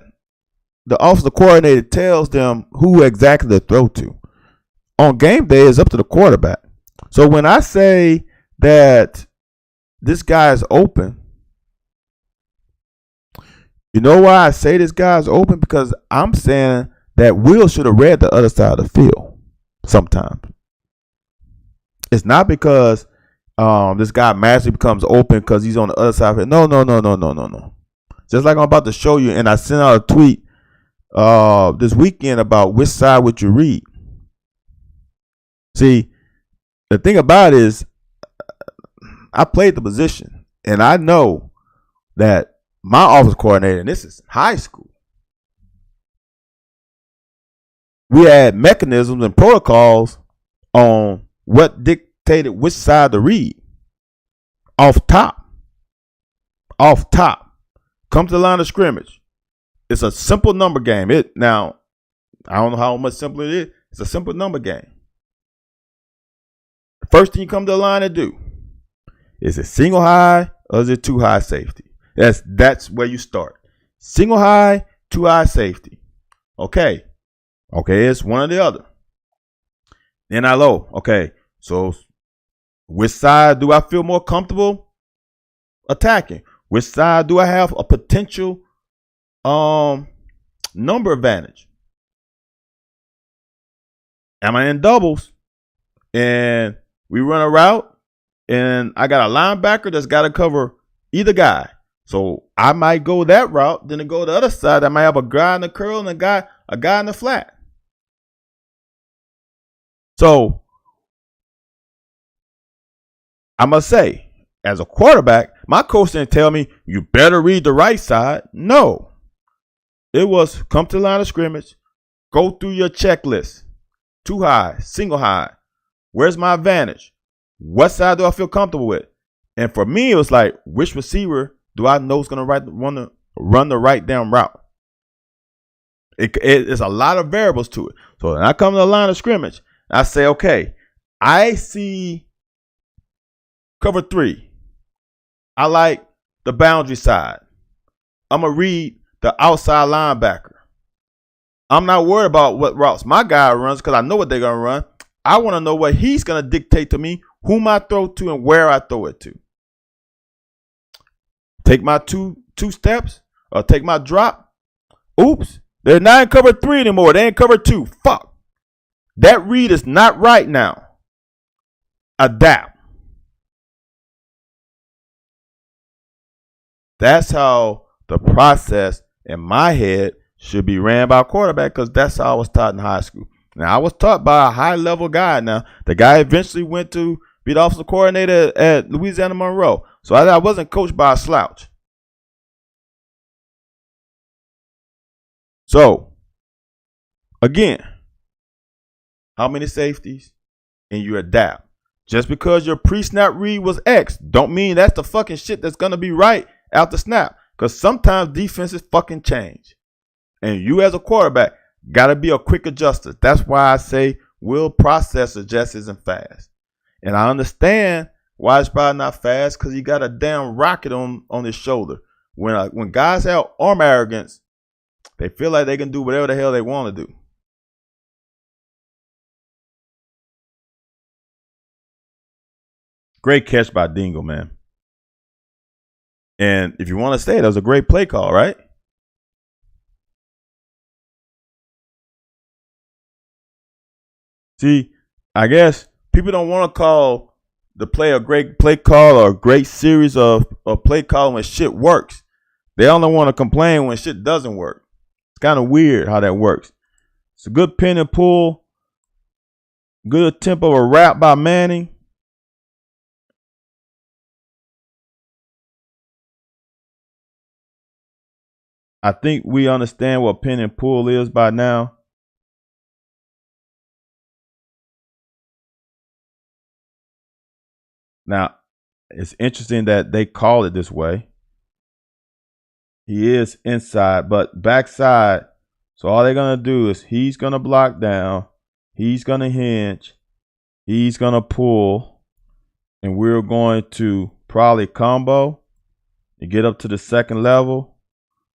the offensive coordinator tells them who exactly to throw to. On game day, it's up to the quarterback. So when I say that this guy is open, you know why I say this guy is open? Because I'm saying that Will should have read the other side of the field sometimes. It's not because this guy magically becomes open because he's on the other side of it. No. Just like I'm about to show you, and I sent out a tweet this weekend about which side would you read. See, the thing about it is I played the position, and I know that my office coordinator, and this is high school, we had mechanisms and protocols on what dictated which side to read. Off top. Come to the line of scrimmage. It's a simple number game. Now, I don't know how much simpler it is. It's a simple number game. The first thing you come to the line to do is it single high or is it two high safety? That's where you start. Single high, two high safety. Okay, it's one or the other. Then I low. Okay, so which side do I feel more comfortable attacking? Which side do I have a potential number advantage? Am I in doubles and we run a route and I got a linebacker that's got to cover either guy? So I might go that route, then to go the other side, I might have a guy in the curl and a guy in the flat. So I must say, as a quarterback, my coach didn't tell me you better read the right side. No. It was come to the line of scrimmage, go through your checklist. Two high, single high. Where's my advantage? What side do I feel comfortable with? And for me, it was like, which receiver do I know is going to run the right down route? It's a lot of variables to it. So when I come to the line of scrimmage, I say, okay, I see cover 3. I like the boundary side. I'm going to read the outside linebacker. I'm not worried about what routes my guy runs because I know what they're going to run. I want to know what he's going to dictate to me, whom I throw to and where I throw it to. Take my two steps or take my drop. Oops, they're not in cover 3 anymore. They in cover 2. Fuck. That read is not right now. Adapt. That's how the process in my head should be ran by a quarterback because that's how I was taught in high school. Now, I was taught by a high-level guy now. The guy eventually went to be the offensive coordinator at Louisiana Monroe. So I wasn't coached by a slouch. So, again, how many safeties? And you adapt. Just because your pre-snap read was X, don't mean that's the fucking shit that's going to be right after snap. Because sometimes defenses fucking change. And you as a quarterback got to be a quick adjuster. That's why I say will process adjust isn't fast. And I understand why it's probably not fast because he got a damn rocket on his shoulder. When guys have arm arrogance, they feel like they can do whatever the hell they want to do. Great catch by Dingle, man. And if you want to say it, that was a great play call, right? See, I guess people don't want to call the play a great play call or a great series of play call when shit works. They only want to complain when shit doesn't work. It's kind of weird how that works. It's a good pin and pull. Good attempt of a wrap by Manning. I think we understand what pin and pull is by now. Now, it's interesting that they call it this way. He is inside, but backside. So all they're going to do is he's going to block down. He's going to hinge. He's going to pull. And we're going to probably combo and get up to the second level.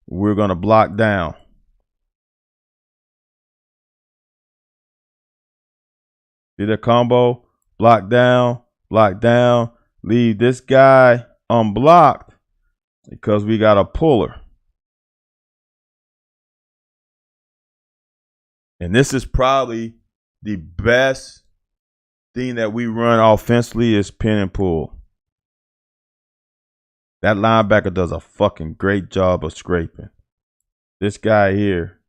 We're going to block down. See the combo? Block down, leave this guy unblocked because we got a puller. And this is probably the best thing that we run offensively is pin and pull. That linebacker does a fucking great job of scraping. This guy here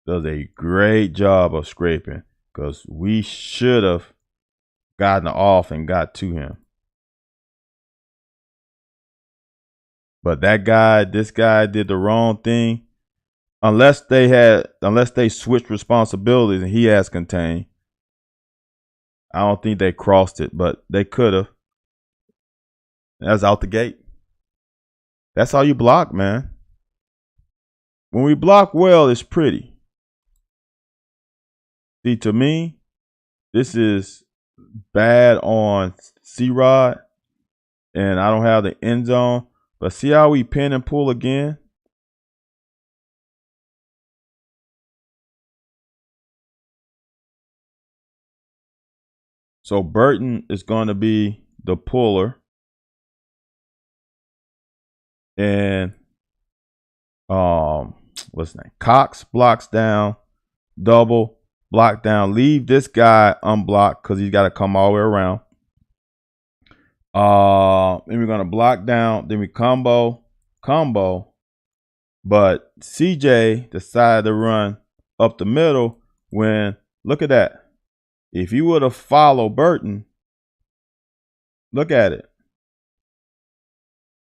does a great job of scraping because we should have gotten off and got to him. But this guy did the wrong thing. Unless they switched responsibilities and he has contained. I don't think they crossed it, but they could have. That's out the gate. That's how you block, man. When we block well, it's pretty. See, to me, this is bad on C-Rod, and I don't have the end zone. But see how we pin and pull again? So Burton is going to be the puller. And what's his name? Cox blocks down, double, block down. Leave this guy unblocked because he's got to come all the way around. Then we're going to block down. Then we combo. But CJ decided to run up the middle when, look at that. If you would have followed Burton, look at it.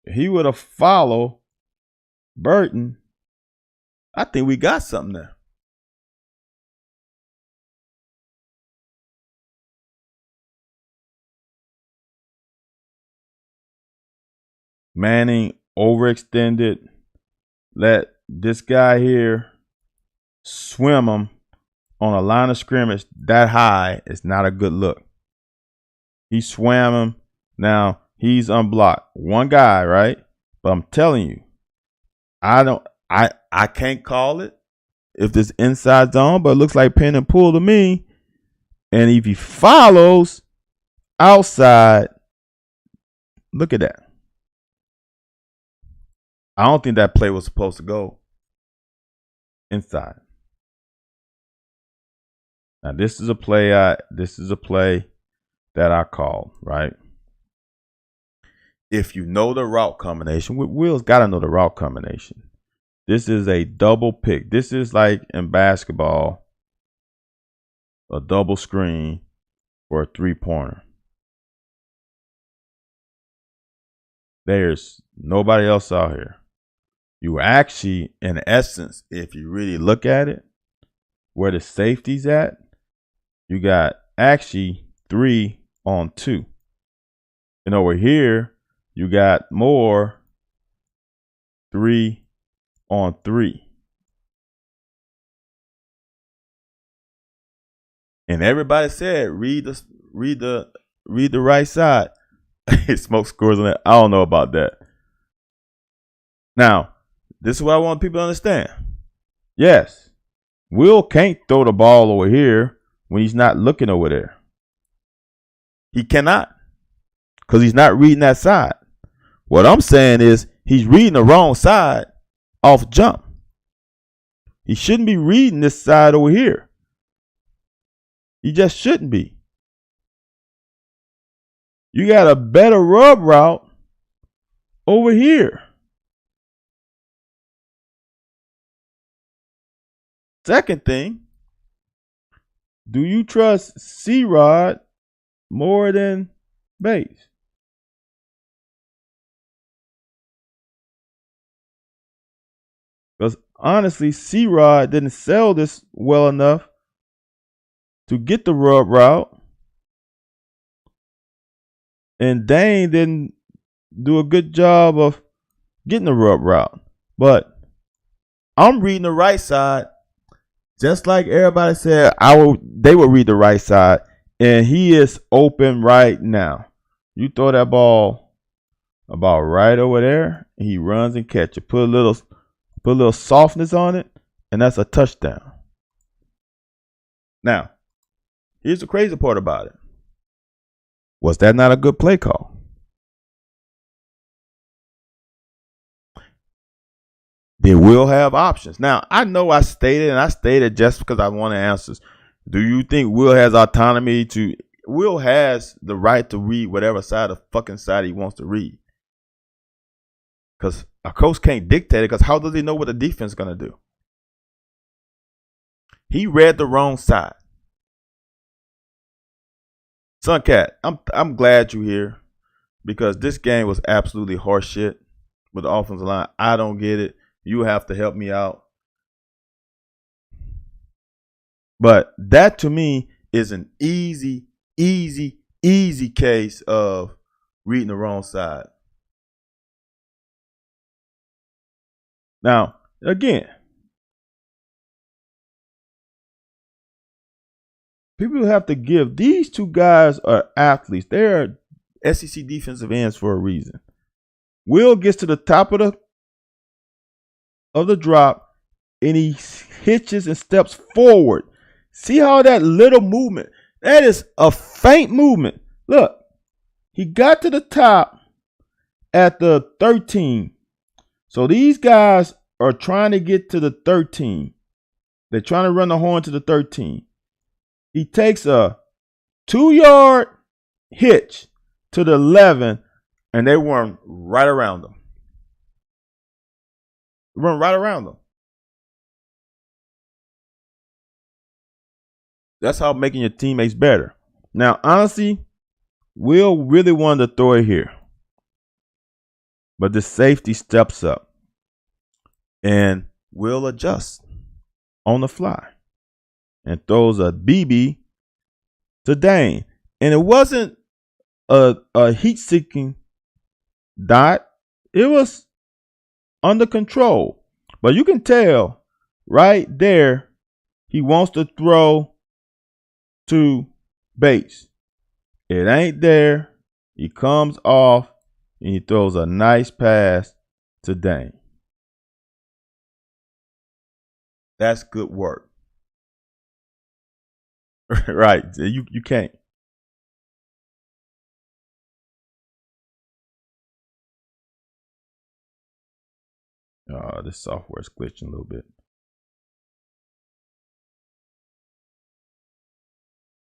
If he would have followed Burton, I think we got something there. Manning overextended. Let this guy here swim him on a line of scrimmage that high. Is not a good look. He swam him. Now he's unblocked. One guy, right? But I'm telling you, I can't call it if this inside zone, but it looks like pin and pull to me. And if he follows outside, look at that. I don't think that play was supposed to go inside. Now this is a play that I called, right? If you know the route combination, Will's got to know the route combination. This is a double pick. This is like in basketball, a double screen for a three-pointer. There's nobody else out here. You actually, in essence, if you really look at it, where the safety's at, you got actually 3 on 2. And over here, you got more 3 on 3. And everybody said, read the right side. Smoke scores on that. I don't know about that. Now, this is what I want people to understand. Yes, Will can't throw the ball over here when he's not looking over there. He cannot, because he's not reading that side. What I'm saying is he's reading the wrong side off jump. He shouldn't be reading this side over here. He just shouldn't be. You got a better rub route over here. Second thing, do you trust C-Rod more than Bates? Because honestly, C-Rod didn't sell this well enough to get the rub route. And Dane didn't do a good job of getting the rub route. But I'm reading the right side. Just like everybody said, they would read the right side. And he is open right now. You throw that ball about right over there, and he runs and catches it. Put a little softness on it, and that's a touchdown. Now, here's the crazy part about it. Was that not a good play call? They will have options. Now, I know I stated just because I want answers. Do you think Will has autonomy to? Will has the right to read whatever side of fucking side he wants to read. Because a coach can't dictate it, because how does he know what the defense is going to do? He read the wrong side. Suncat, I'm glad you're here because this game was absolutely horseshit with the offensive line. I don't get it. You have to help me out. But that to me is an easy case of reading the wrong side. Now, again, people have to give. These two guys are athletes. They are SEC defensive ends for a reason. Will gets to the top of the drop, and he hitches and steps forward. See how that little movement, that is a faint movement. Look, he got to the top at the 13. So these guys are trying to get to the 13. They're trying to run the horn to the 13. He takes a 2-yard hitch to the 11, and they run right around him. Run right around them. That's how making your teammates better. Now, honestly, Will really wanted to throw it here. But the safety steps up. And Will adjusts on the fly. And throws a BB to Dane. And it wasn't a heat-seeking dot. It was under control. But you can tell right there he wants to throw to Bates. It ain't there. He comes off and he throws a nice pass to Dane. That's good work. Right. You can't. This software is glitching a little bit.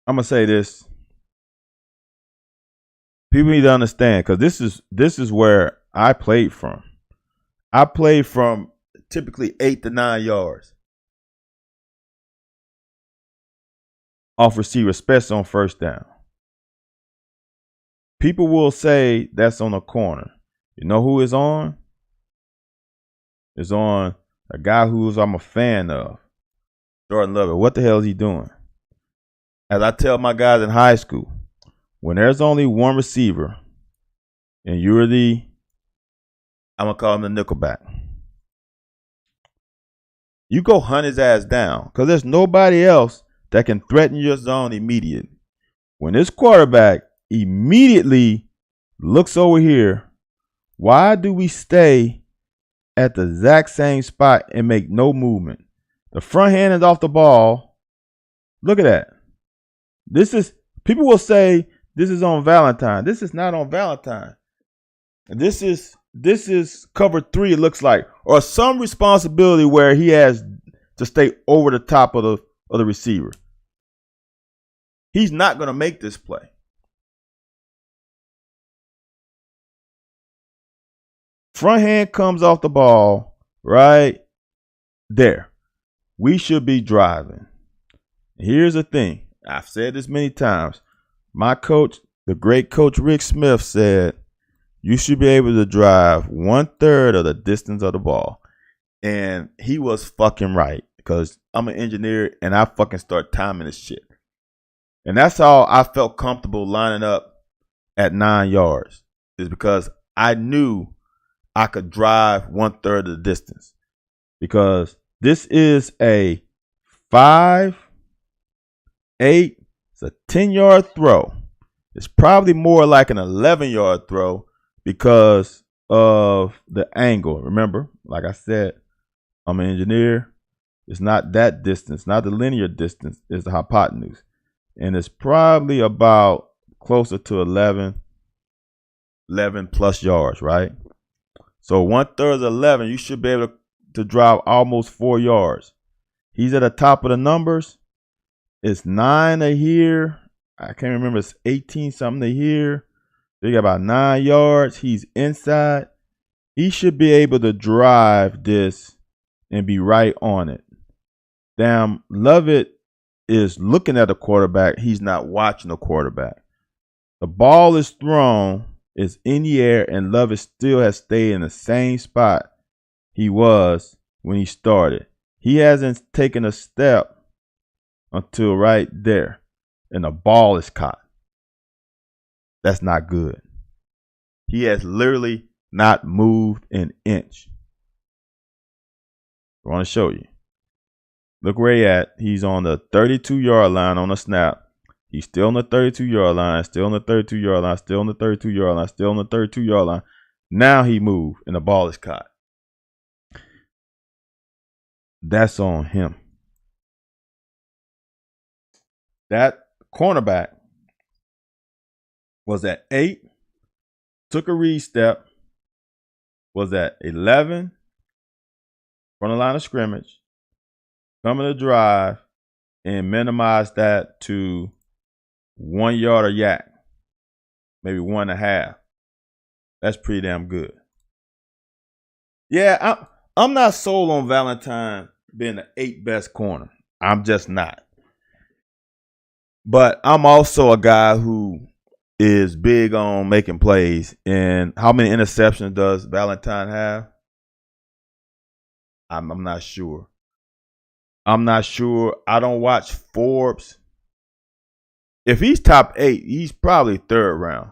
I'm gonna say this. People need to understand because this is where I played from. I played from typically 8 to 9 yards off receiver, especially on first down. People will say that's on a corner. You know who is on? It's on a guy I'm a fan of, Jordan Love. What the hell is he doing? As I tell my guys in high school, when there's only one receiver and you're I'm going to call him the nickelback, you go hunt his ass down because there's nobody else that can threaten your zone immediately. When this quarterback immediately looks over here, why do we stay at the exact same spot and make no movement? The front hand is off the ball. Look at that. People will say this is on Valentine. This is not on Valentine. This is cover 3, it looks like, or some responsibility where he has to stay over the top of the receiver. He's not going to make this play. Front hand comes off the ball right there. We should be driving. Here's the thing. I've said this many times. My coach, the great coach Rick Smith, said you should be able to drive 1/3 of the distance of the ball. And he was fucking right because I'm an engineer and I fucking start timing this shit. And that's how I felt comfortable lining up at 9 yards, is because I knew I could drive 1/3 of the distance. Because this is a 5, 8, it's a 10-yard throw. It's probably more like an 11-yard throw because of the angle. Remember, like I said, I'm an engineer. It's not that distance, not the linear distance, it's the hypotenuse. And it's probably about closer to 11 plus yards, right? So 1/3 is 11. You should be able to drive almost 4 yards. He's at the top of the numbers. It's 9 a here. I can't remember. It's 18 something a here. They got about 9 yards. He's inside. He should be able to drive this and be right on it. Damn, Lovett is looking at the quarterback. He's not watching the quarterback. The ball is thrown, it's in the air, and Lovett still has stayed in the same spot he was when he started. He hasn't taken a step until right there, and the ball is caught. That's not good. He has literally not moved an inch. I want to show you. Look where he at. He's on the 32-yard line on the snap. He's still on the 32-yard line, still on the 32-yard line, still on the 32-yard line, still on the 32-yard line. Now he moved, and the ball is caught. That's on him. That cornerback was at 8, took a read step, was at 11, from the line of scrimmage, coming to drive, and minimize that to 1 yard or yak, maybe 1.5. That's pretty damn good. Yeah, I'm not sold on Valentine being the 8th best corner. I'm just not. But I'm also a guy who is big on making plays. And how many interceptions does Valentine have? I'm not sure. I'm not sure. I don't watch Forbes. If he's top 8, he's probably 3rd round.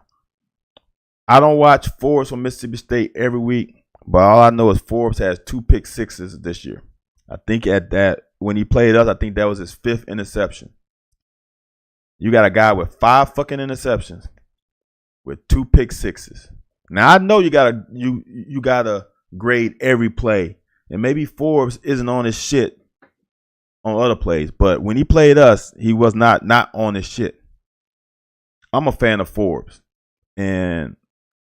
I don't watch Forbes from Mississippi State every week, but all I know is Forbes has 2 pick sixes this year. I think at that, when he played us, I think that was his 5th interception. You got a guy with 5 fucking interceptions with 2 pick sixes. Now I know you gotta grade every play, and maybe Forbes isn't on his shit on other plays, but when he played us, he was not on his shit. I'm a fan of Forbes, and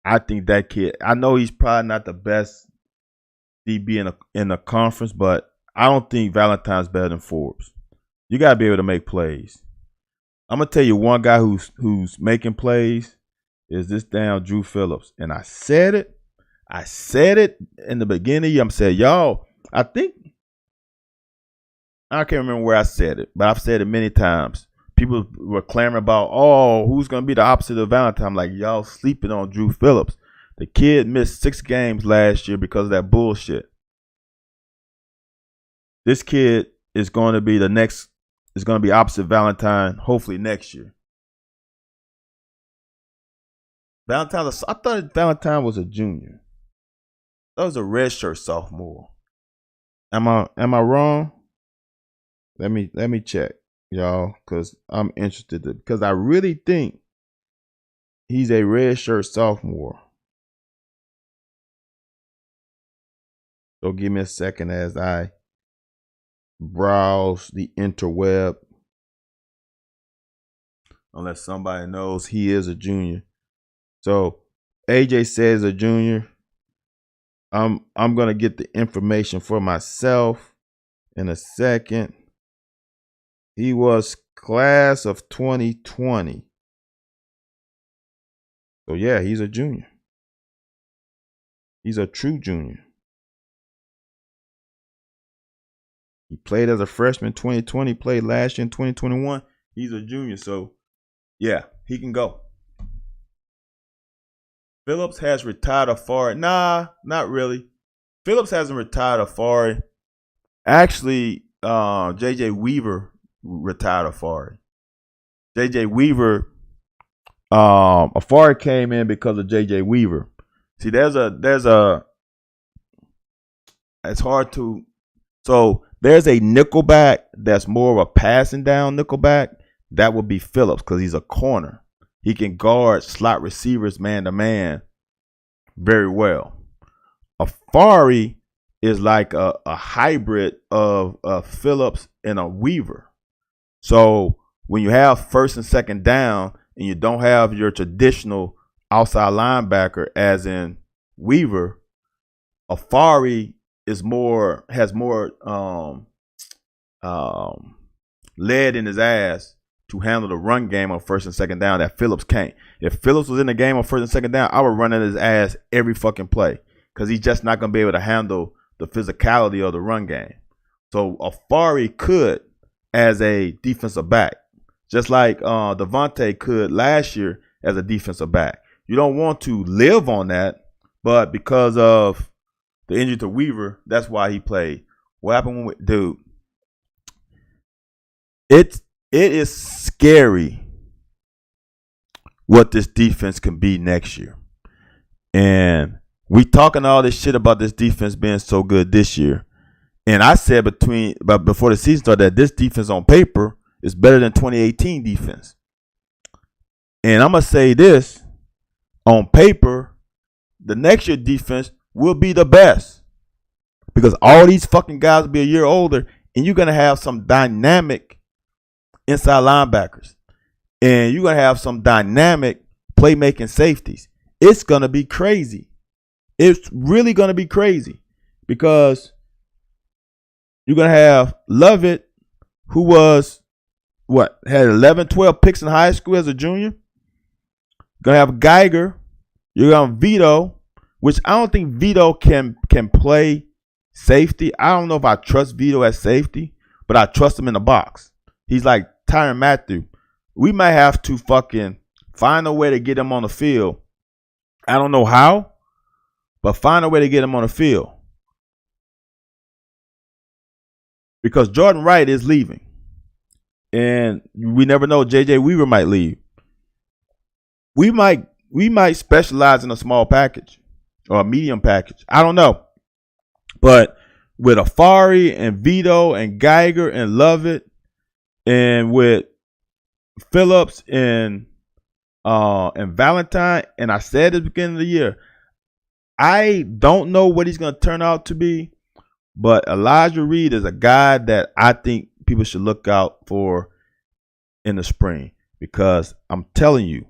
I think that kid, I know he's probably not the best DB in the conference, but I don't think Valentine's better than Forbes. You got to be able to make plays. I'm going to tell you one guy who's making plays is this damn Drew Phillips. And I said it in the beginning. I'm saying, y'all, I can't remember where I said it, but I've said it many times. People were clamoring about, oh, who's going to be the opposite of Valentine? I'm like, y'all sleeping on Drew Phillips. The kid missed 6 games last year because of that bullshit. This kid is going to be opposite Valentine, hopefully next year. I thought Valentine was a junior. That was a redshirt sophomore. Am I wrong? Let me check, y'all, because I'm interested because I really think he's a redshirt sophomore. So give me a second as I browse the interweb. Unless somebody knows he is a junior. So AJ says a junior. I'm gonna get the information for myself in a second. He was class of 2020. So yeah, he's a junior. He's a true junior. He played as a freshman 2020, played last year in 2021. He's a junior, so yeah, he can go. Phillips has retired Afari. Nah, not really. Phillips hasn't retired Afari. Actually, J.J. Weaver retired Afari. J.J. Weaver, Afari came in because of J.J. Weaver. See, it's hard to, so there's a nickelback that's more of a passing down nickelback. That would be Phillips because he's a corner. He can guard slot receivers man to man very well. Afari is like a hybrid of Phillips and a Weaver. So when you have first and second down and you don't have your traditional outside linebacker as in Weaver, Afari has more lead in his ass to handle the run game on first and second down that Phillips can't. If Phillips was in the game on first and second down, I would run at his ass every fucking play because he's just not going to be able to handle the physicality of the run game. So Afari could as a defensive back, just like Devontae could last year as a defensive back. You don't want to live on that, but because of the injury to Weaver, that's why he played. What happened with dude? It is scary what this defense can be next year. And we talking all this shit about this defense being so good this year. And I said before the season started that this defense on paper is better than 2018 defense. And I'm going to say this, on paper, the next year defense will be the best. Because all these fucking guys will be a year older, and you're going to have some dynamic inside linebackers. And you're going to have some dynamic playmaking safeties. It's going to be crazy. It's really going to be crazy. Because you're going to have Lovett, who was, had 11, 12 picks in high school as a junior. You're going to have Geiger. You're going to have Vito, which I don't think Vito can play safety. I don't know if I trust Vito as safety, but I trust him in the box. He's like Tyrann Mathieu. We might have to fucking find a way to get him on the field. I don't know how, but find a way to get him on the field. Because Jordan Wright is leaving. And we never know, J.J. Weaver might leave. We might specialize in a small package or a medium package. I don't know. But with Afari and Vito and Geiger and Lovett and with Phillips and Valentine, and I said at the beginning of the year, I don't know what he's going to turn out to be, but Elijah Reed is a guy that I think people should look out for in the spring, because I'm telling you,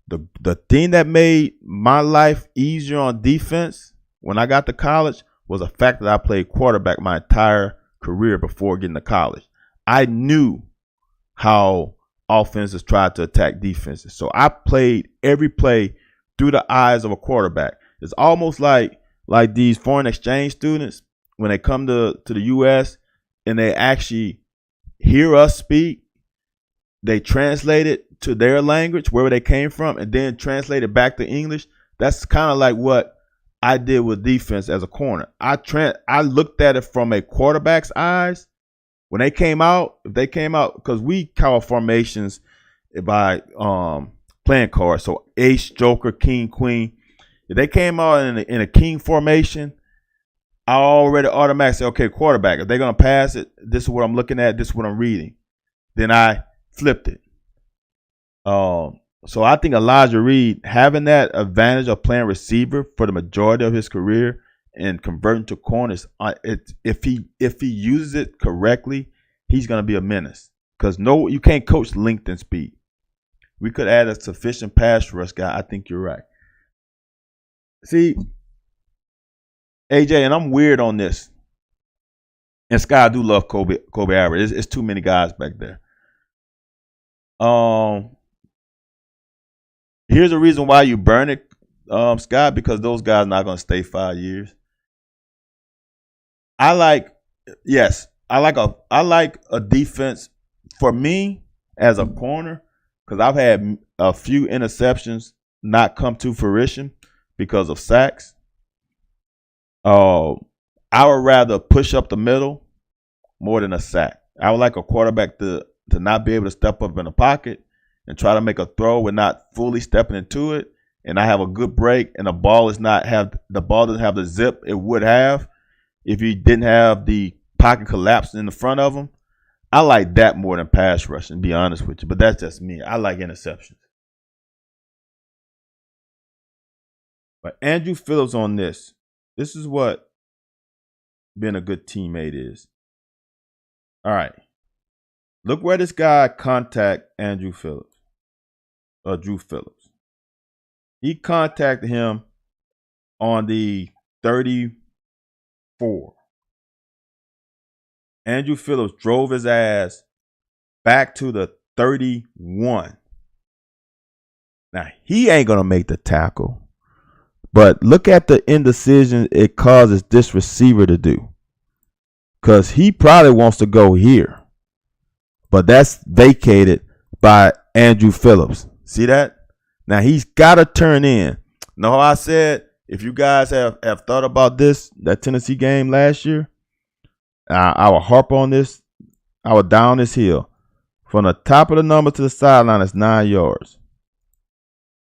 the thing that made my life easier on defense when I got to college was the fact that I played quarterback my entire career before getting to college. I knew how offenses tried to attack defenses. So I played every play through the eyes of a quarterback. It's almost like these foreign exchange students, when they come to the U.S. and they actually hear us speak, they translate it to their language, wherever they came from, and then translate it back to English. That's kind of like what I did with defense as a corner. I looked at it from a quarterback's eyes. When they came out, because we call formations by playing cards. So ace, joker, king, queen. If they came out in a king formation, I already automatically say, okay, quarterback. If they're going to pass it, this is what I'm looking at. This is what I'm reading. Then I flipped it. So I think Elijah Reed, having that advantage of playing receiver for the majority of his career and converting to corners, if he uses it correctly, he's going to be a menace. Because you can't coach length and speed. We could add a sufficient pass rush guy. I think you're right. See, AJ, and I'm weird on this. And Sky, I do love Kobe Average. It's too many guys back there. Here's the reason why you burn it, Scott, because those guys are not going to stay 5 years. I like a defense for me as a corner, because I've had a few interceptions not come to fruition because of sacks. I would rather push up the middle more than a sack. I would like a quarterback to not be able to step up in the pocket and try to make a throw with not fully stepping into it, and I have a good break, and the ball doesn't have the zip it would have if you didn't have the pocket collapsing in the front of them. I like that more than pass rushing, to be honest with you, but that's just me. I like interceptions. But Andrew Phillips on this is what being a good teammate is. All right. Look where this guy contact Andrew Phillips. Drew Phillips. He contacted him on the 34. Andrew Phillips drove his ass back to the 31. Now, he ain't going to make the tackle. But look at the indecision it causes this receiver to do. because he probably wants to go here. But that's vacated by Andrew Phillips. See that? Now he's got to turn in. Know how I said, if you guys have thought about this, that Tennessee game last year, I will harp on this. I will down this hill. From the top of the number to the sideline is 9 yards.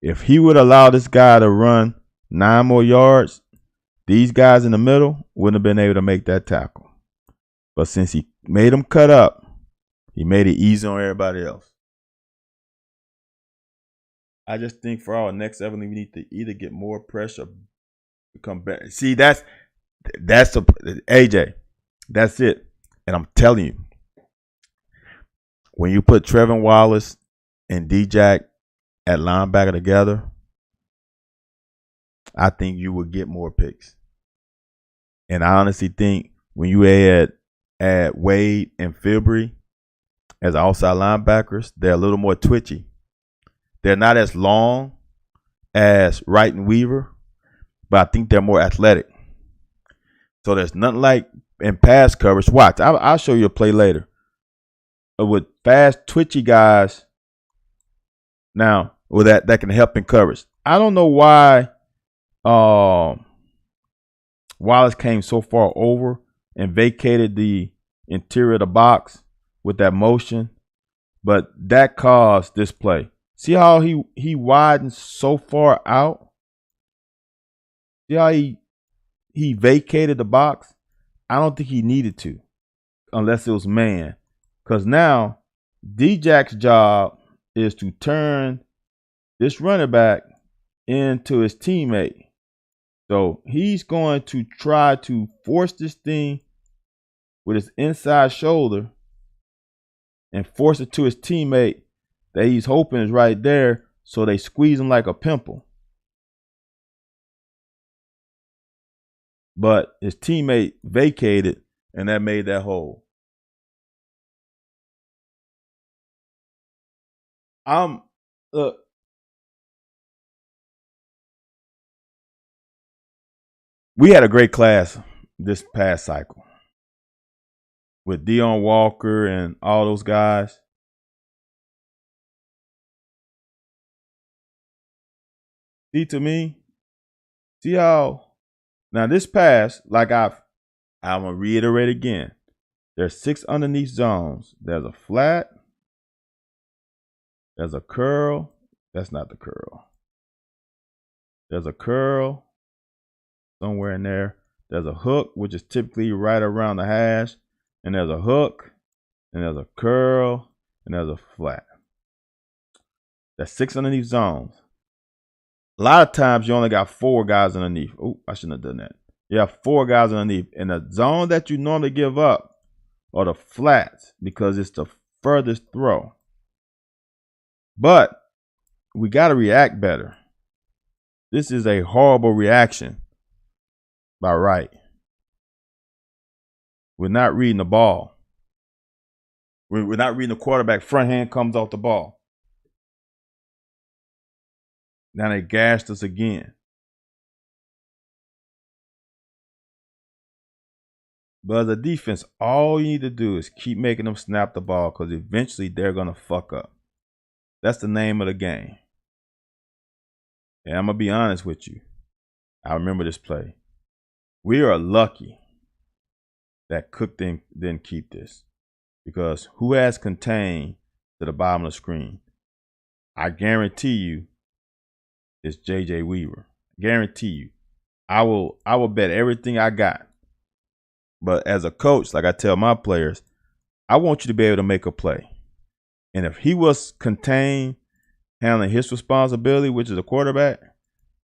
If he would allow this guy to run 9 more yards, these guys in the middle wouldn't have been able to make that tackle. But since he made them cut up, he made it easy on everybody else. I just think for our next level, we need to either get more pressure, become better. See, that's AJ. That's it. And I'm telling you, when you put Trevin Wallace and D-Jack at linebacker together, I think you will get more picks. And I honestly think when you add Wade and Fibry as outside linebackers, they're a little more twitchy. They're not as long as Wright and Weaver, but I think they're more athletic. So there's nothing like in pass coverage. Watch, I'll show you a play later. With fast, twitchy guys, now with that can help in coverage. I don't know why Wallace came so far over and vacated the interior of the box with that motion, but that caused this play. See how he widens so far out? See how he vacated the box? I don't think he needed to, unless it was man. Because now D-Jack's job is to turn this running back into his teammate. So he's going to try to force this thing with his inside shoulder and force it to his teammate that he's hoping is right there, so they squeeze him like a pimple. But his teammate vacated, and that made that hole. Look, we had a great class this past cycle with Deion Walker and all those guys. See, to me, see how now this pass, like I'm gonna reiterate again. There's 6 underneath zones. There's a flat. There's a curl. That's not the curl. There's a curl somewhere in there. There's a hook, which is typically right around the hash. And there's a hook. And there's a curl. And there's a flat. That's 6 underneath zones. A lot of times you only got 4 guys underneath. Oh, I shouldn't have done that. You have 4 guys underneath. And the zone that you normally give up are the flats because it's the furthest throw. But we got to react better. This is a horrible reaction by Wright. We're not reading the ball. We're not reading the quarterback. Front hand comes off the ball. Now they gashed us again. But as a defense, all you need to do is keep making them snap the ball because eventually they're going to fuck up. That's the name of the game. And I'm going to be honest with you. I remember this play. We are lucky that Cook didn't keep this. Because who has contained to the bottom of the screen? I guarantee you it's J.J. Weaver. Guarantee you. I will bet everything I got. But as a coach, like I tell my players, I want you to be able to make a play. And if he was contained, handling his responsibility, which is a quarterback,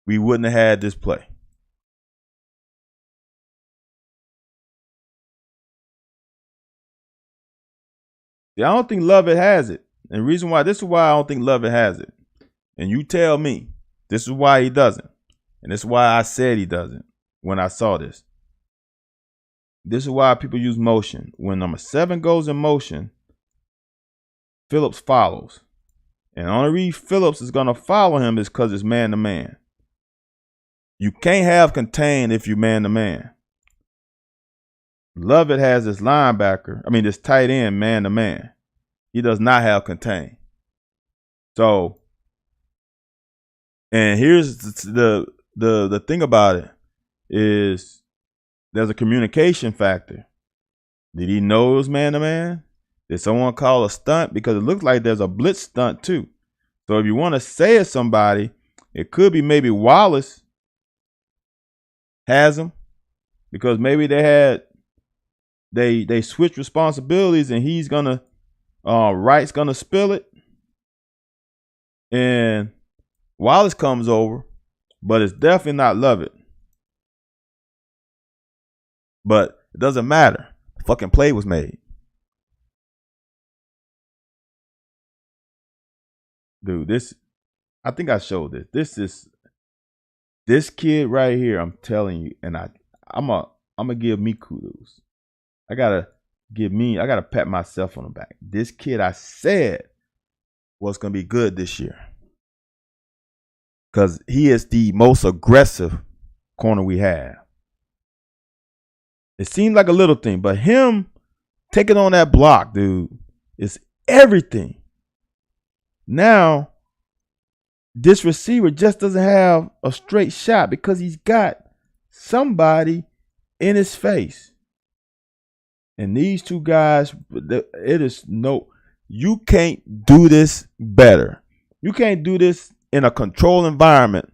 we wouldn't have had this play. See, I don't think Lovett has it. And the reason why, this is why I don't think Lovett has it. And you tell me, this is why he doesn't. And this is why I said he doesn't when I saw this. This is why people use motion. When number 7 goes in motion, Phillips follows. And the only reason Phillips is going to follow him is because it's man-to-man. You can't have contained if you're man-to-man. Lovett has this linebacker. I mean, this tight end man to man. He does not have contain. So, and here's the thing about it is there's a communication factor. Did he know it was man to man? Did someone call a stunt? Because it looks like there's a blitz stunt too. So if you want to say it's somebody, it could be maybe Wallace has him because maybe they switch responsibilities and he's gonna Wright's gonna spill it and Wallace comes over, but it's definitely not Lovett. But it doesn't matter. The fucking play was made. Dude, I think I showed this. This kid right here, I'm telling you, and I'm gonna give me kudos. I gotta pat myself on the back. This kid I said was gonna be good this year. Because he is the most aggressive corner we have. It seemed like a little thing, but him taking on that block, dude, is everything. Now, this receiver just doesn't have a straight shot because he's got somebody in his face. And these two guys, you can't do this better. You can't do this in a controlled environment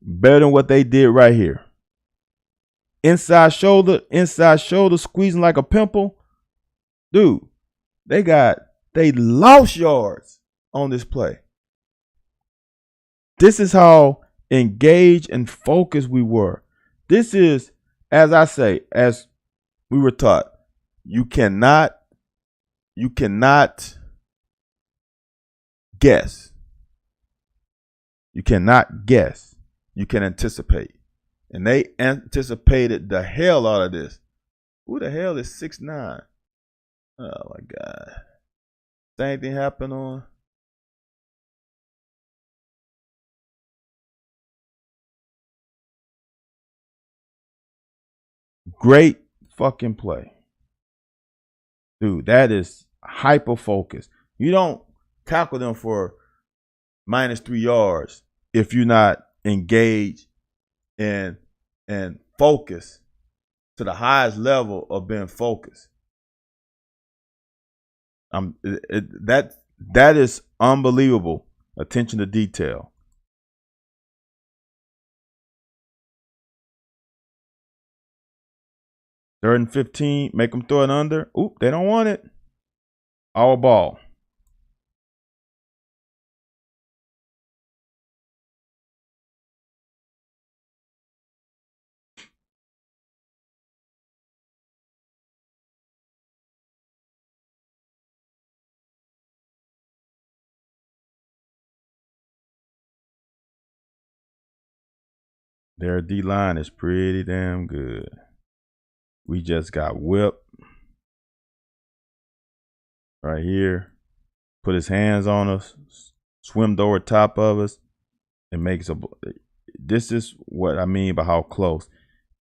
better than what they did right here. Inside shoulder, squeezing like a pimple. Dude, they lost yards on this play. This is how engaged and focused we were. This is, as I say, as we were taught, you cannot guess. You cannot guess. You can anticipate. And they anticipated the hell out of this. Who the hell is 6'9"? Oh my God. Same thing happened on. Great fucking play. Dude, that is hyper focus. You don't tackle them for -3 yards if you're not engaged and focused to the highest level of being focused. That is unbelievable attention to detail. Third and 15, make them throw it under. Oop, they don't want it. Our ball. Their D-line is pretty damn good. We just got whipped right here. Put his hands on us, swimmed over top of us, and makes a. This is what I mean by how close.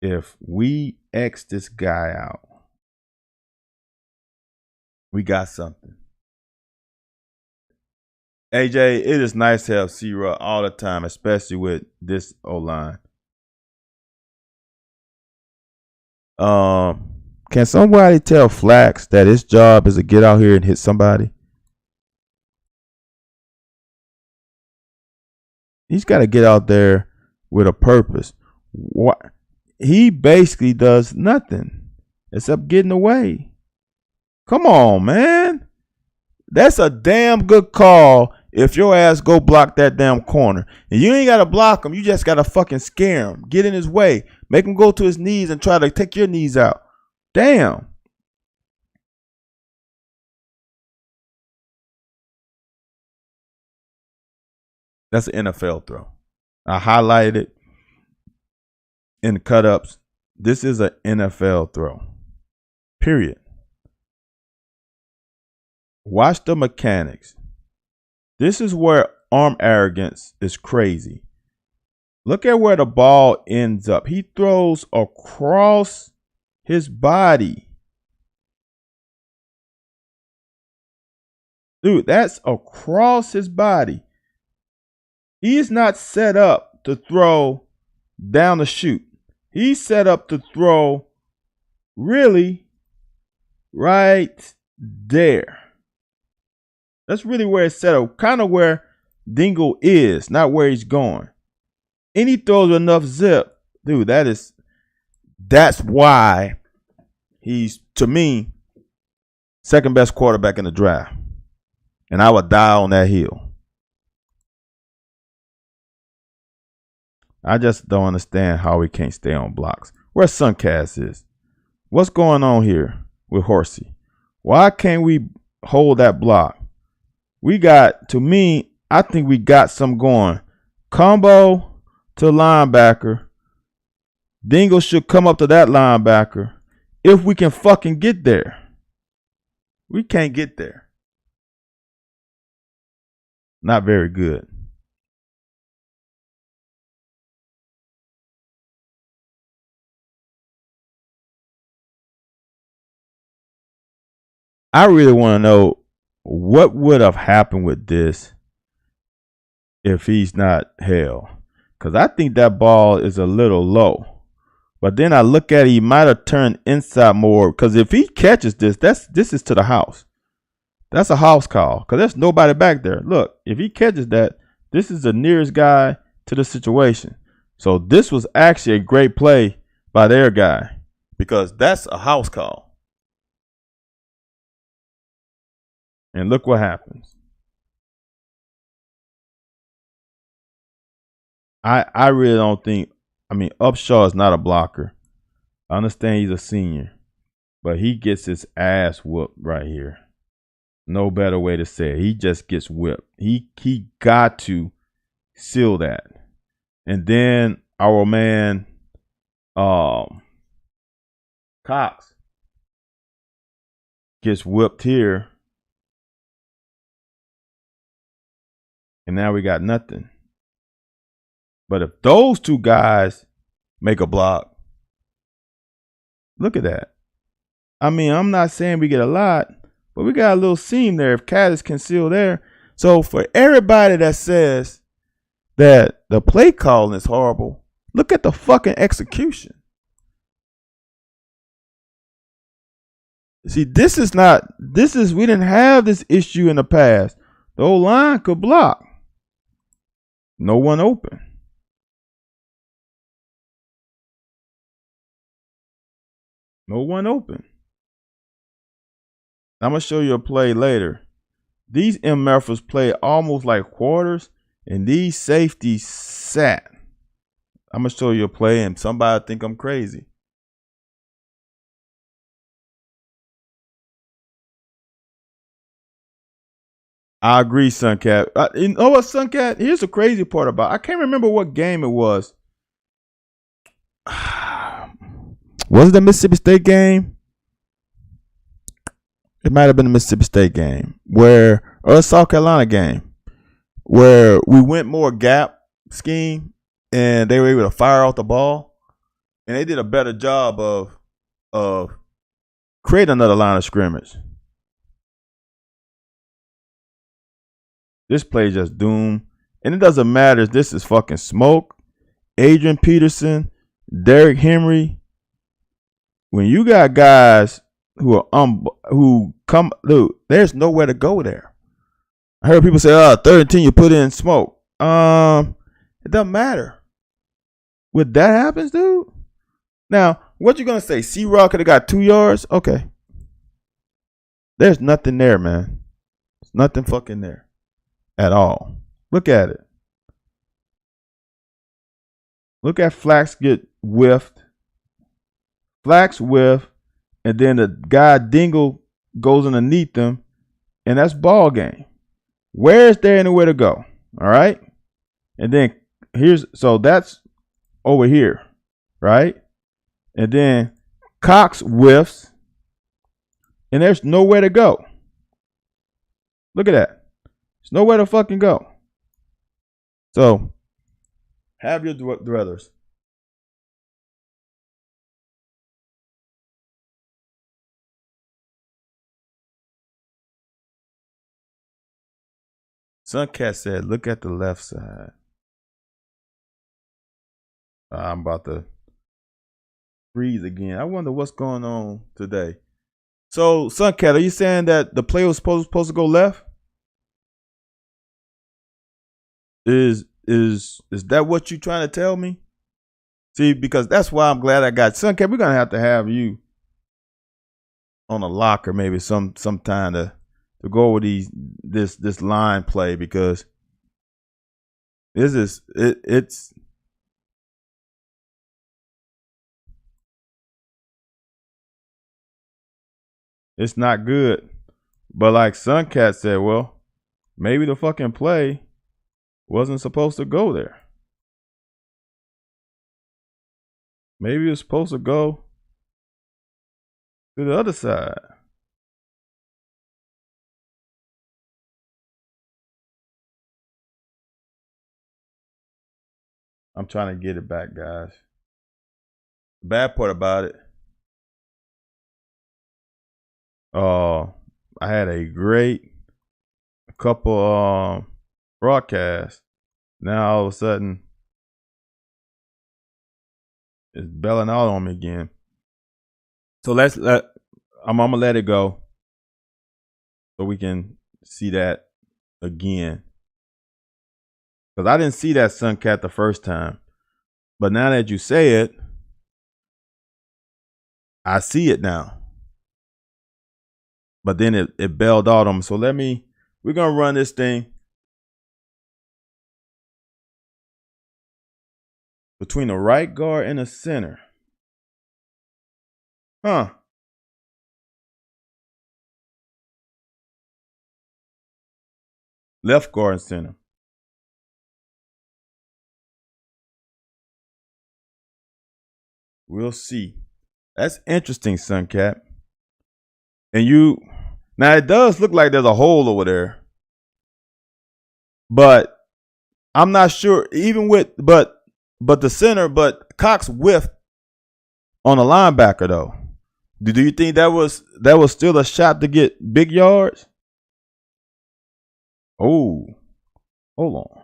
If we X this guy out, we got something. AJ, it is nice to have C-Ruh all the time, especially with this O-line. Can somebody tell Flax that his job is to get out here and hit somebody? He's got to get out there with a purpose. What? He basically does nothing except getting away. Come on, man. That's a damn good call if your ass go block that damn corner. And you ain't got to block him. You just got to fucking scare him. Get in his way. Make him go to his knees and try to take your knees out. Damn. That's an NFL throw. I highlighted it in the cut-ups. This is an NFL throw. Period. Watch the mechanics. This is where arm arrogance is crazy. Look at where the ball ends up. He throws across his body. Dude, that's across his body. He's not set up to throw down the chute. He's set up to throw really right there. That's really where it's set up. Kind of where Dingle is, not where he's going. And he throws enough zip. Dude, that's why he's, to me, second best quarterback in the draft. And I would die on that hill. I just don't understand how he can't stay on blocks. Where Suncast is. What's going on here with Horsey? Why can't we hold that block? We got, to me, I think we got some going. Combo to linebacker. Dingle should come up to that linebacker if we can fucking get there. We can't get there. Not very good. I really want to know what would have happened with this if he's not held. Because I think that ball is a little low. But then I look at it, he might have turned inside more. Because if he catches this, this is to the house. That's a house call. Because there's nobody back there. Look, if he catches that, this is the nearest guy to the situation. So this was actually a great play by their guy. Because that's a house call. And look what happens. I really don't think, Upshaw is not a blocker. I understand he's a senior. But he gets his ass whooped right here. No better way to say it. He just gets whipped. He got to seal that. And then our man Cox gets whipped here. And now we got nothing. But if those two guys make a block, look at that. I'm not saying we get a lot, but we got a little seam there if Cat is concealed there. So for everybody that says that the play calling is horrible, look at the fucking execution. See, we didn't have this issue in the past. The old line could block. No one open. No one open. I'm going to show you a play later. These MFers play almost like quarters, and these safeties sat. I'm going to show you a play, and somebody think I'm crazy. I agree, Suncat. You know what, Suncat? Here's the crazy part about it. I can't remember what game it was. Was it the Mississippi State game? It might have been the Mississippi State game. Or the South Carolina game. Where we went more gap scheme and they were able to fire out the ball. And they did a better job of creating another line of scrimmage. This play is just doomed. And it doesn't matter if this is fucking Smoke, Adrian Peterson, Derrick Henry. When you got guys who come, dude, there's nowhere to go there. I heard people say, 3rd and 10, you put in Smoke. It doesn't matter. When that happens, dude. Now, what you gonna say? C-Rock could have got 2 yards? Okay. There's nothing there, man. There's nothing fucking there. At all. Look at it. Look at Flax get whiffed. Flax whiff. And then the guy Dingle goes underneath them. And that's ball game. Where is there anywhere to go? All right. And then so that's over here. Right. And then Cox whiffs. And there's nowhere to go. Look at that. There's nowhere to fucking go. So, have your druthers. Suncat said, look at the left side. I'm about to freeze again. I wonder what's going on today. So, Suncat, are you saying that the play was supposed to go left? Is that what you trying to tell me? See, because that's why I'm glad I got Suncat. We're gonna have you on a locker maybe sometime to go over this line play, because it's not good. But like Suncat said, well, maybe the fucking play wasn't supposed to go there. Maybe it was supposed to go to the other side. I'm trying to get it back, guys. The bad part about it, I had a great couple broadcasts. Now all of a sudden it's belling out on me again. So I'm gonna let it go so we can see that again. Because I didn't see that Suncat the first time. But now that you say it, I see it now. But then it bailed out on me. So we're going to run this thing between the right guard and the center. Huh. Left guard and center. We'll see. That's interesting, Suncat. And now it does look like there's a hole over there. But I'm not sure, even with but the center, but Cox whiffed on a linebacker though. Do you think that was still a shot to get big yards? Oh, hold on.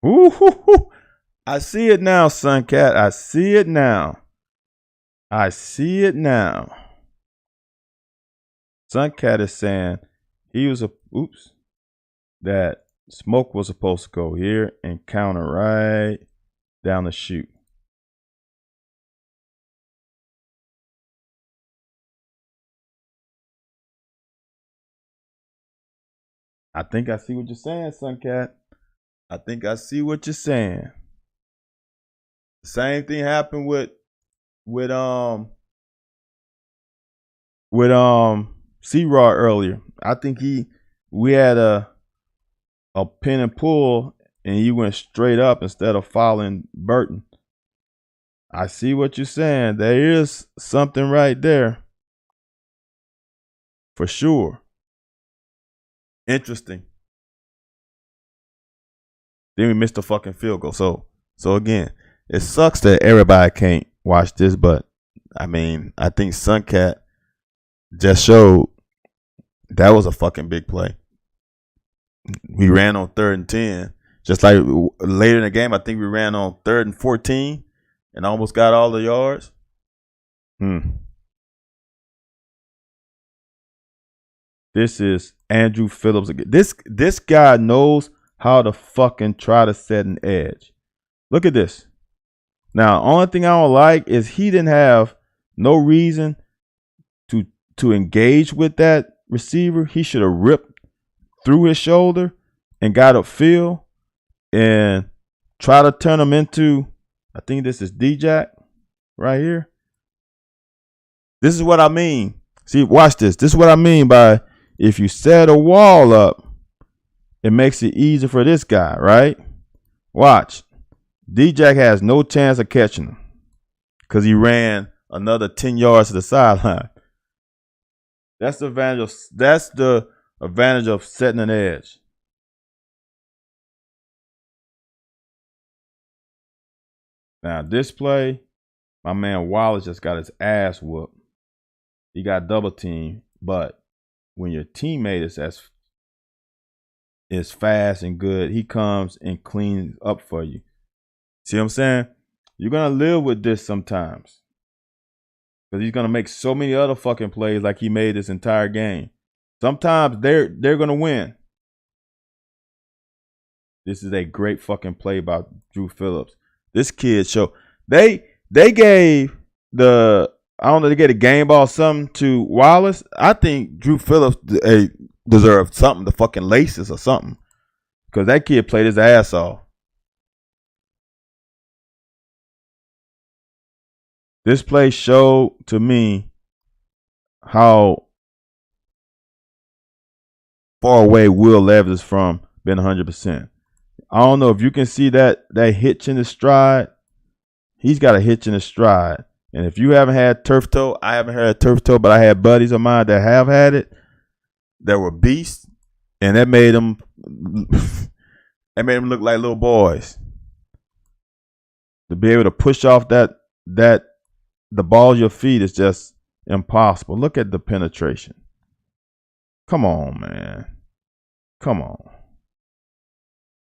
Ooh, I see it now, Suncat. I see it now. Suncat is saying that Smoke was supposed to go here and counter right down the chute. I think I see what you're saying, Suncat. I think I see what you're saying. The same thing happened with C-Rod earlier. I think we had a pin and pull and he went straight up instead of following Burton. I see what you're saying. There is something right there. For sure. Interesting. Then we missed the fucking field goal. So again, it sucks that everybody can't watch this, but I mean, I think Suncat just showed that was a fucking big play. We ran on 3rd and 10. Just like later in the game, I think we ran on 3rd and 14 and almost got all the yards. This is Andrew Phillips again. This guy knows how to fucking try to set an edge. Look at this. Now, only thing I don't like is he didn't have no reason to engage with that receiver. He should have ripped through his shoulder and got upfield and try to turn him into, I think this is D-Jack right here. This is what I mean. See, watch this. This is what I mean by if you set a wall up, it makes it easier for this guy, right? Watch. D-Jack has no chance of catching him because he ran another 10 yards to the sideline. That's the advantage of setting an edge. Now, this play, my man Wallace just got his ass whooped. He got double teamed, but when your teammate is fast and good, he comes and cleans up for you. See what I'm saying? You're gonna live with this sometimes, because he's gonna make so many other fucking plays like he made this entire game. Sometimes they're gonna win. This is a great fucking play by Drew Phillips. This kid show they gave they gave a game ball something to Wallace. I think Drew Phillips deserved something, the fucking laces or something, because that kid played his ass off. This play showed to me how far away Will Levis is from being 100%. I don't know if you can see that hitch in his stride. He's got a hitch in his stride. And if you haven't had turf toe, I haven't had turf toe, but I had buddies of mine that have had it, that were beasts, and that made them look like little boys. To be able to push off the ball of your feet is just impossible. Look at the penetration. Come on, man. Come on.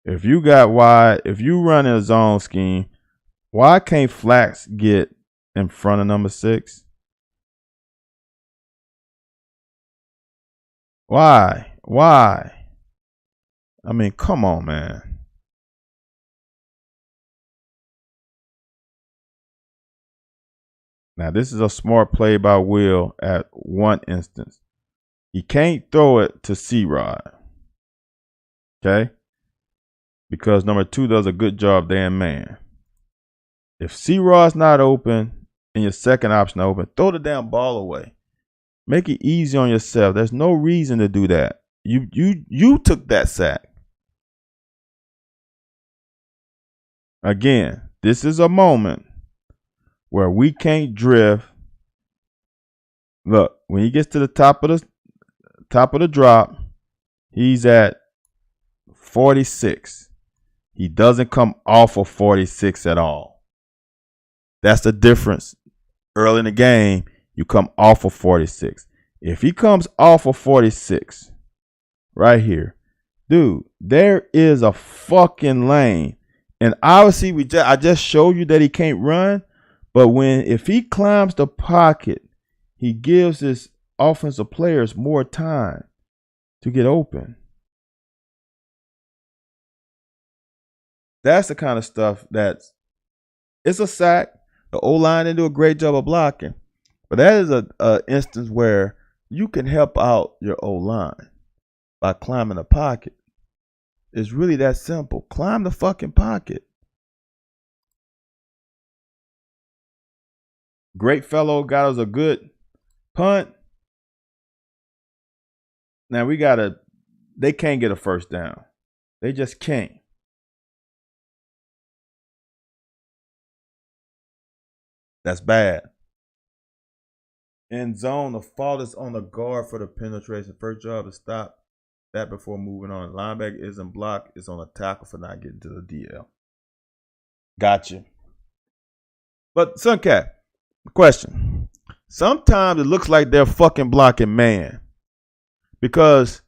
If you got wide, if you run in a zone scheme, why can't Flax get in front of number 6? Why? I mean, come on, man. Now, this is a smart play by Will at one instance. He can't throw it to C-Rod. Okay? Because number 2 does a good job there in man. If C-Rod's not open and your second option open, throw the damn ball away. Make it easy on yourself. There's no reason to do that. You took that sack. Again, this is a moment where we can't drift. Look, when he gets to the top of the drop, he's at 46. He doesn't come off of 46 at all. That's the difference. Early in the game, you come off of 46. If he comes off of 46, right here, dude, there is a fucking lane. And obviously, I just showed you that he can't run. But if he climbs the pocket, he gives his offensive players more time to get open. That's the kind of stuff it's a sack. The O-line didn't do a great job of blocking. But that is a instance where you can help out your O-line by climbing the pocket. It's really that simple. Climb the fucking pocket. Great fellow got us a good punt. Now they can't get a first down. They just can't. That's bad. In zone, the fault is on the guard for the penetration. First job is stop that before moving on. Linebacker isn't blocked. It's on a tackle for not getting to the DL. Gotcha. But Suncat, question. Sometimes it looks like they're fucking blocking man. Because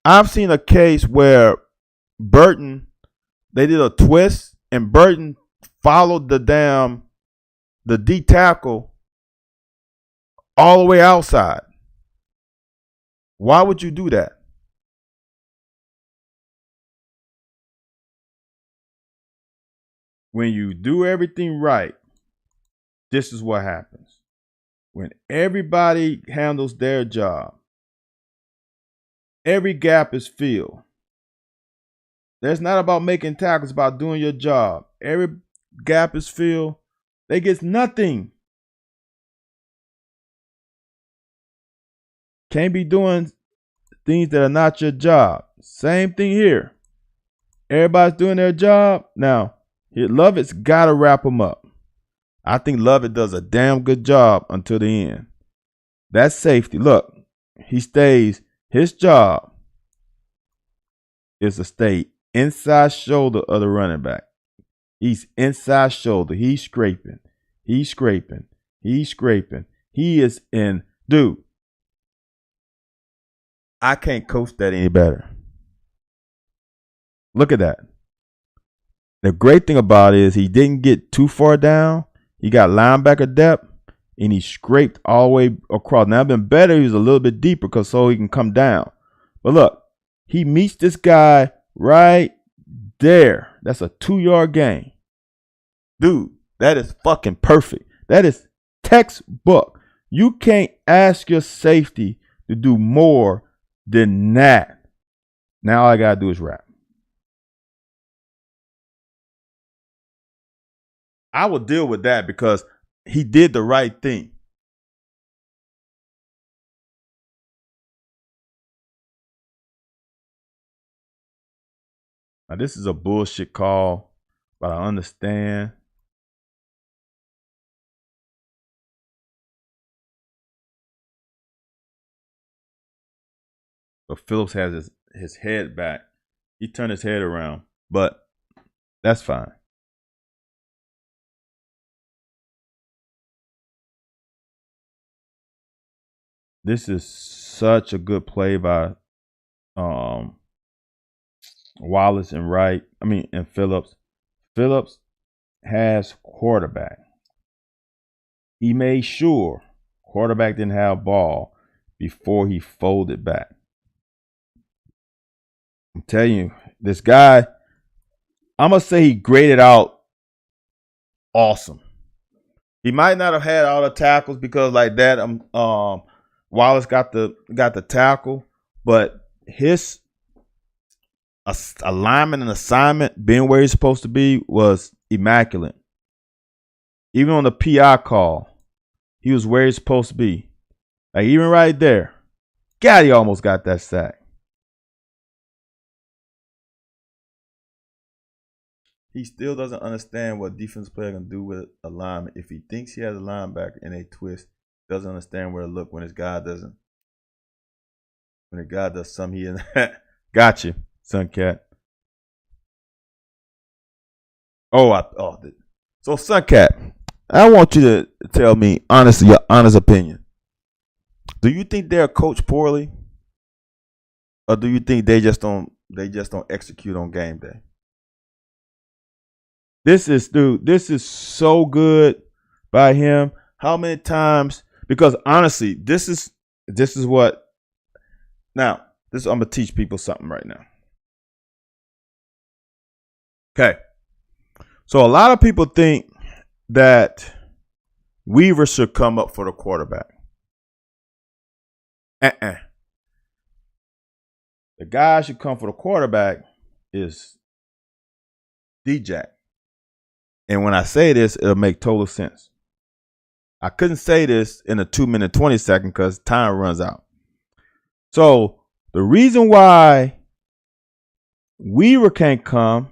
I've seen a case where Burton, they did a twist and Burton followed the D tackle all the way outside. Why would you do that? When you do everything right, this is what happens. When everybody handles their job, every gap is filled. It's not about making tackles, it's about doing your job. Every gap is filled. They get nothing. Can't be doing things that are not your job. Same thing here. Everybody's doing their job. Now, Lovett's got to wrap them up. I think Lovett does a damn good job until the end. That's safety. Look, he stays. His job is to stay inside shoulder of the running back. He's inside shoulder. He's scraping. He's scraping. He's scraping. He is in. Dude, I can't coach that any better. Look at that. The great thing about it is he didn't get too far down. He got linebacker depth, and he scraped all the way across. Now, it'd been better if he was a little bit deeper because so he can come down. But look, he meets this guy right there. That's a 2-yard gain. Dude, that is fucking perfect. That is textbook. You can't ask your safety to do more than that. Now all I got to do is rap. I will deal with that because he did the right thing. Now, this is a bullshit call, but I understand. But Phillips has his head back. He turned his head around, but that's fine. This is such a good play by Wallace and Phillips. Phillips has quarterback. He made sure quarterback didn't have ball before he folded back. I'm telling you, this guy, I'm going to say he graded out awesome. He might not have had all the tackles because like that, Wallace got the tackle, but his alignment and assignment, being where he's supposed to be, was immaculate. Even on the PI call, he was where he's supposed to be. Like even right there, God, he almost got that sack. He still doesn't understand what defense player can do with alignment. If he thinks he has a linebacker and a twist, doesn't understand where to look when his guy doesn't. When the guy does something, he got you, Suncat. So Suncat, I want you to tell me honestly your honest opinion. Do you think they're coached poorly, or do you think they just don't execute on game day? This is so good by him. How many times? Because honestly, this is what. Now, I'm gonna teach people something right now. Okay. So a lot of people think that Weaver should come up for the quarterback. The guy should come for the quarterback is D-Jack. And when I say this, it'll make total sense. I couldn't say this in a 2-minute 20-second because time runs out. So the reason why Weaver can't come,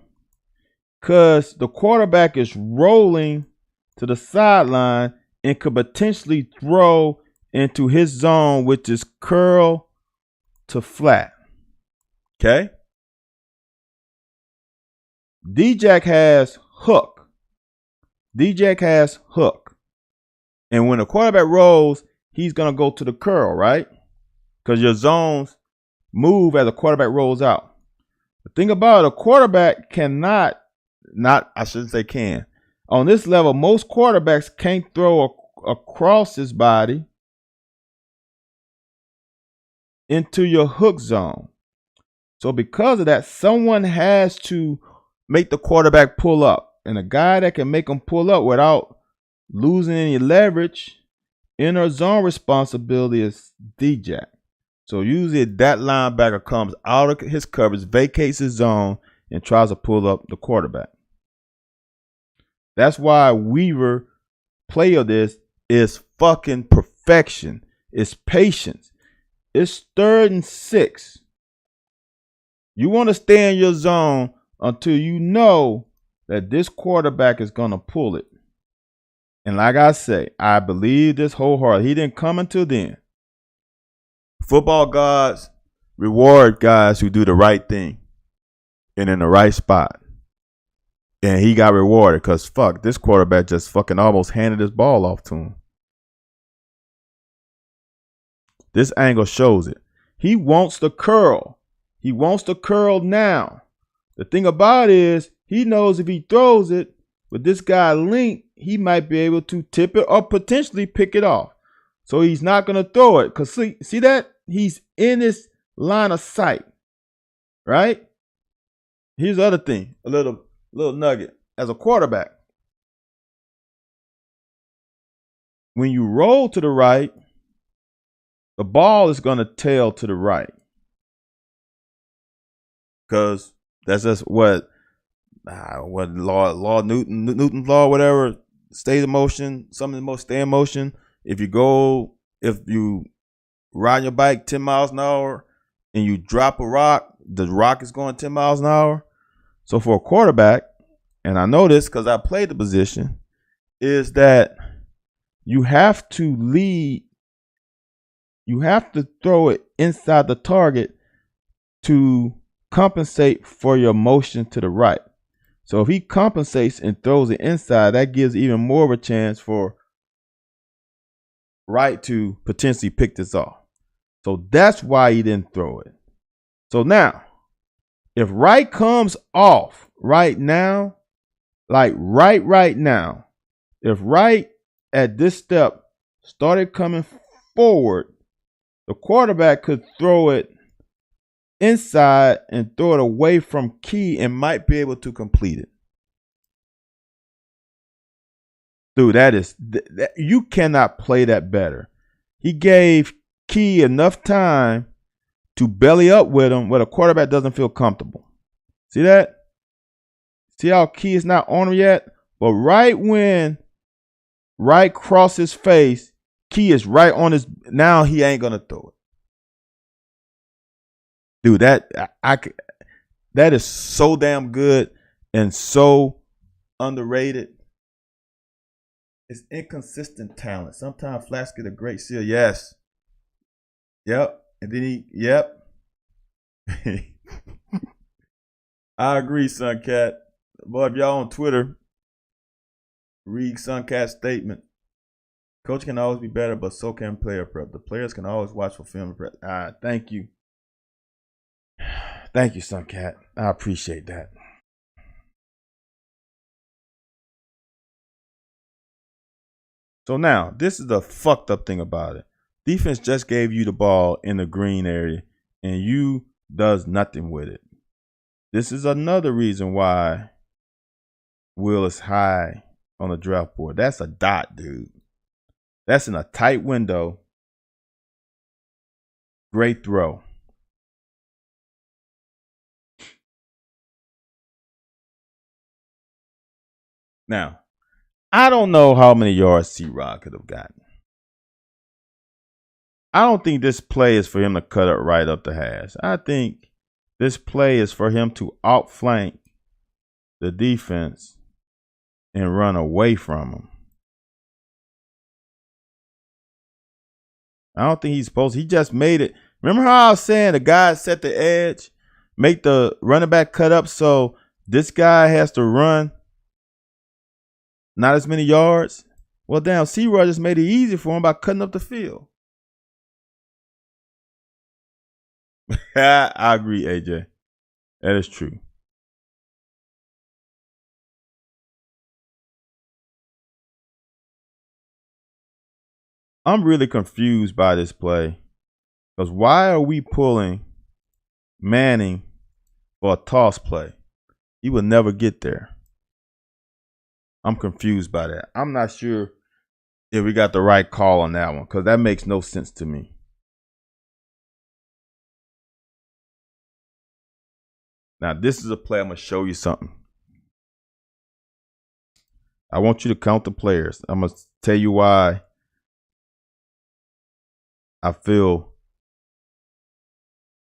because the quarterback is rolling to the sideline and could potentially throw into his zone, which is curl to flat. Okay? D-Jack has hook. D-Jack has hook. And when the quarterback rolls, he's going to go to the curl, right? Because your zones move as the quarterback rolls out. The thing about it, a quarterback cannot, I shouldn't say can. On this level, most quarterbacks can't throw across his body into your hook zone. So because of that, someone has to make the quarterback pull up. And a guy that can make him pull up without losing any leverage in her zone responsibility is D-Jack. So usually that linebacker comes out of his coverage, vacates his zone, and tries to pull up the quarterback. That's why Weaver play of this is fucking perfection. It's patience. It's 3rd and 6. You want to stay in your zone until you know that this quarterback is going to pull it. And like I say, I believe this wholeheartedly. He didn't come until then. Football gods reward guys who do the right thing and in the right spot. And he got rewarded because fuck, this quarterback just fucking almost handed his ball off to him. This angle shows it. He wants the curl. He wants the curl now. The thing about it is, he knows if he throws it with this guy linked, he might be able to tip it or potentially pick it off. So he's not going to throw it. Because see that? He's in his line of sight. Right? Here's the other thing. A little nugget. As a quarterback, when you roll to the right, the ball is going to tail to the right. Because that's just what Newton's law, whatever, stays in motion, something in motion, stay in motion. If you ride your bike 10 miles an hour and you drop a rock, the rock is going 10 miles an hour. So for a quarterback, and I know this because I played the position, is that you have to lead, you have to throw it inside the target to compensate for your motion to the right. So if he compensates and throws it inside, that gives even more of a chance for right to potentially pick this off. So that's why he didn't throw it. So now, if right comes off right now, like right now, if right at this step started coming forward, the quarterback could throw it inside and throw it away from Key and might be able to complete it. Dude, you cannot play that better. He gave Key enough time to belly up with him where the quarterback doesn't feel comfortable. See that? See how Key is not on him yet? But right when right cross his face, Key is right on his. Now he ain't gonna throw it. Dude, that is so damn good and so underrated. It's inconsistent talent. Sometimes Flash get a great seal. Yes. Yep. And then yep. I agree, Suncat. Boy, if y'all on Twitter, read Suncat's statement. Coach can always be better, but so can player prep. The players can always watch for film prep. Thank you. Thank you, Suncat. I appreciate that. So now, this is the fucked up thing about it. Defense just gave you the ball in the green area, and you does nothing with it. This is another reason why Will is high on the draft board. That's a dot, dude. That's in a tight window. Great throw. Now, I don't know how many yards C-Rod could have gotten. I don't think this play is for him to cut it right up the hash. I think this play is for him to outflank the defense and run away from him. I don't think he's supposed to. He just made it. Remember how I was saying the guy set the edge, make the running back cut up so this guy has to run not as many yards? Well, damn, C-Rod just made it easy for him by cutting up the field. I agree, AJ. That is true. I'm really confused by this play. Because why are we pulling Manning for a toss play? He will never get there. I'm confused by that. I'm not sure if we got the right call on that one because that makes no sense to me. Now, this is a play. I'm going to show you something. I want you to count the players. I'm going to tell you why I feel.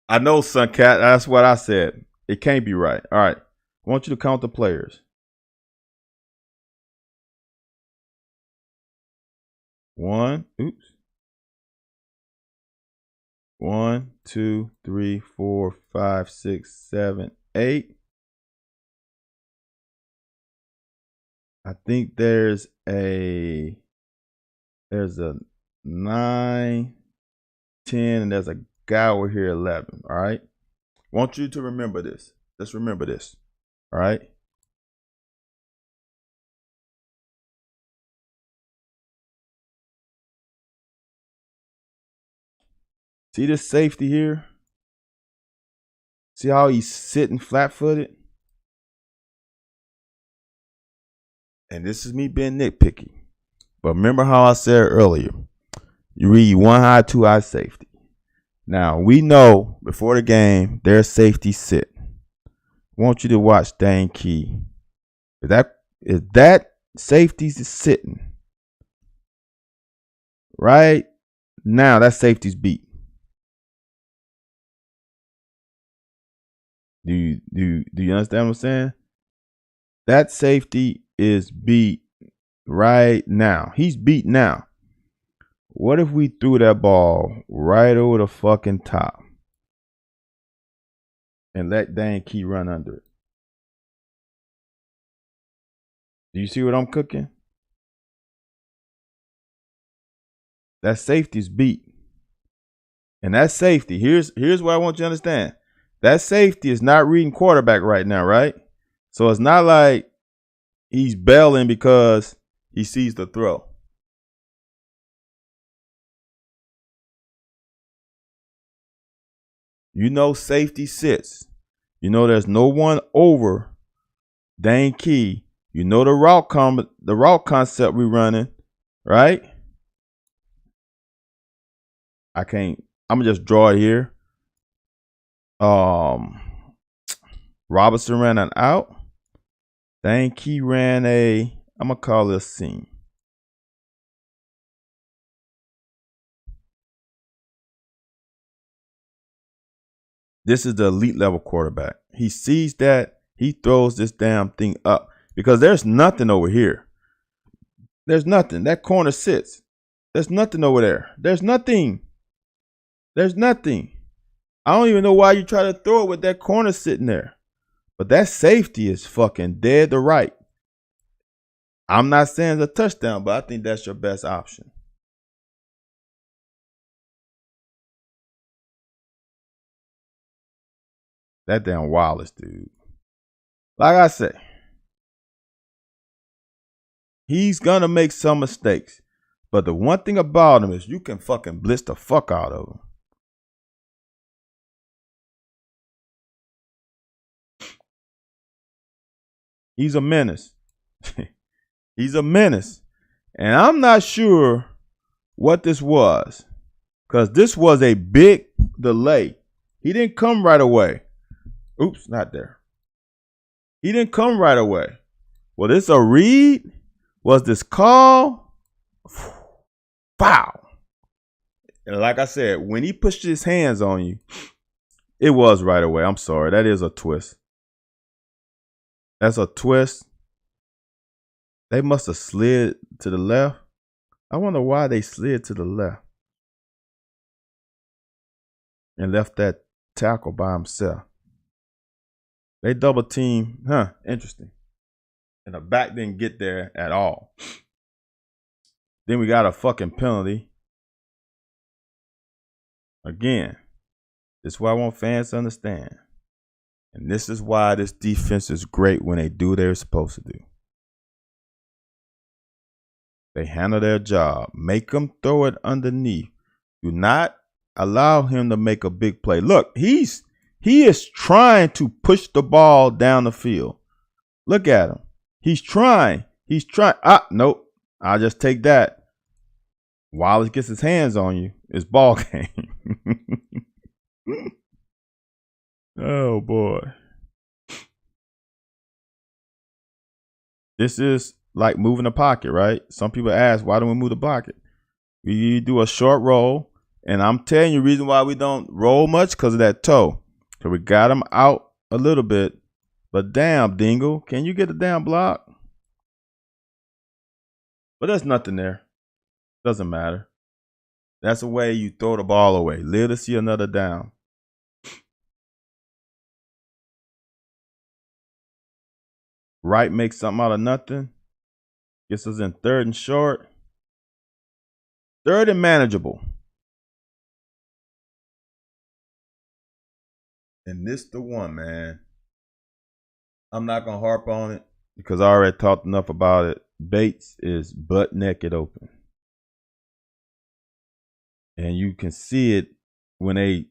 I know, Suncat. That's what I said. It can't be right. All right. I want you to count the players. 1, 2, 3, 4, 5, 6, 7, 8. I think there's a 9, 10, and there's a guy over here 11. All right. Want you to remember this. Let's remember this. All right. See this safety here? See how he's sitting flat-footed? And this is me being nitpicky. But remember how I said earlier, you read 1 high, 2 high safety. Now, we know before the game, their safety sit. I want you to watch Dane Key. If that safety's sitting, right now, that safety's beat. Do you understand what I'm saying? That safety is beat right now. He's beat now. What if we threw that ball right over the fucking top and let Dane Key run under it? Do you see what I'm cooking? That safety's beat. And that safety, here's what I want you to understand. That safety is not reading quarterback right now, right? So it's not like he's bailing because he sees the throw. You know safety sits. You know there's no one over Dane Key. You know the route concept we running, right? I'm gonna just draw it here. Robinson ran an out. Dane Key ran I'm gonna call it a seam. This is the elite level quarterback. He sees that, he throws this damn thing up because there's nothing over here. There's nothing. That corner sits. There's nothing over there. There's nothing. There's nothing. I don't even know why you try to throw it with that corner sitting there. But that safety is fucking dead to right. I'm not saying it's a touchdown, but I think that's your best option. That damn Wallace, dude. Like I said, he's going to make some mistakes. But the one thing about him is you can fucking blitz the fuck out of him. He's a menace. He's a menace. And I'm not sure what this was. Because this was a big delay. He didn't come right away. Oops, not there. He didn't come right away. Was this a read? Was this call? Wow. And like I said, when he pushed his hands on you, it was right away. I'm sorry. That is a twist. That's a twist. They must have slid to the left. I wonder why they slid to the left and left that tackle by himself. They double team. Huh, interesting. And the back didn't get there at all. Then we got a fucking penalty. Again, this is what I want fans to understand. And this is why this defense is great when they do what they're supposed to do. They handle their job. Make them throw it underneath. Do not allow him to make a big play. Look, he is trying to push the ball down the field. Look at him. He's trying. He's trying. Nope. I'll just take that. Wallace gets his hands on you. It's ball game. Oh, boy. This is like moving the pocket, right? Some people ask, why don't we move the pocket? We do a short roll. And I'm telling you the reason why we don't roll much because of that toe. So we got him out a little bit. But damn, Dingle, can you get a damn block? But there's nothing there. Doesn't matter. That's the way you throw the ball away. Live to see another down. Wright makes something out of nothing. Gets us in 3rd and short. 3rd and manageable. And this the one, man. I'm not going to harp on it because I already talked enough about it. Bates is butt naked open. And you can see it when they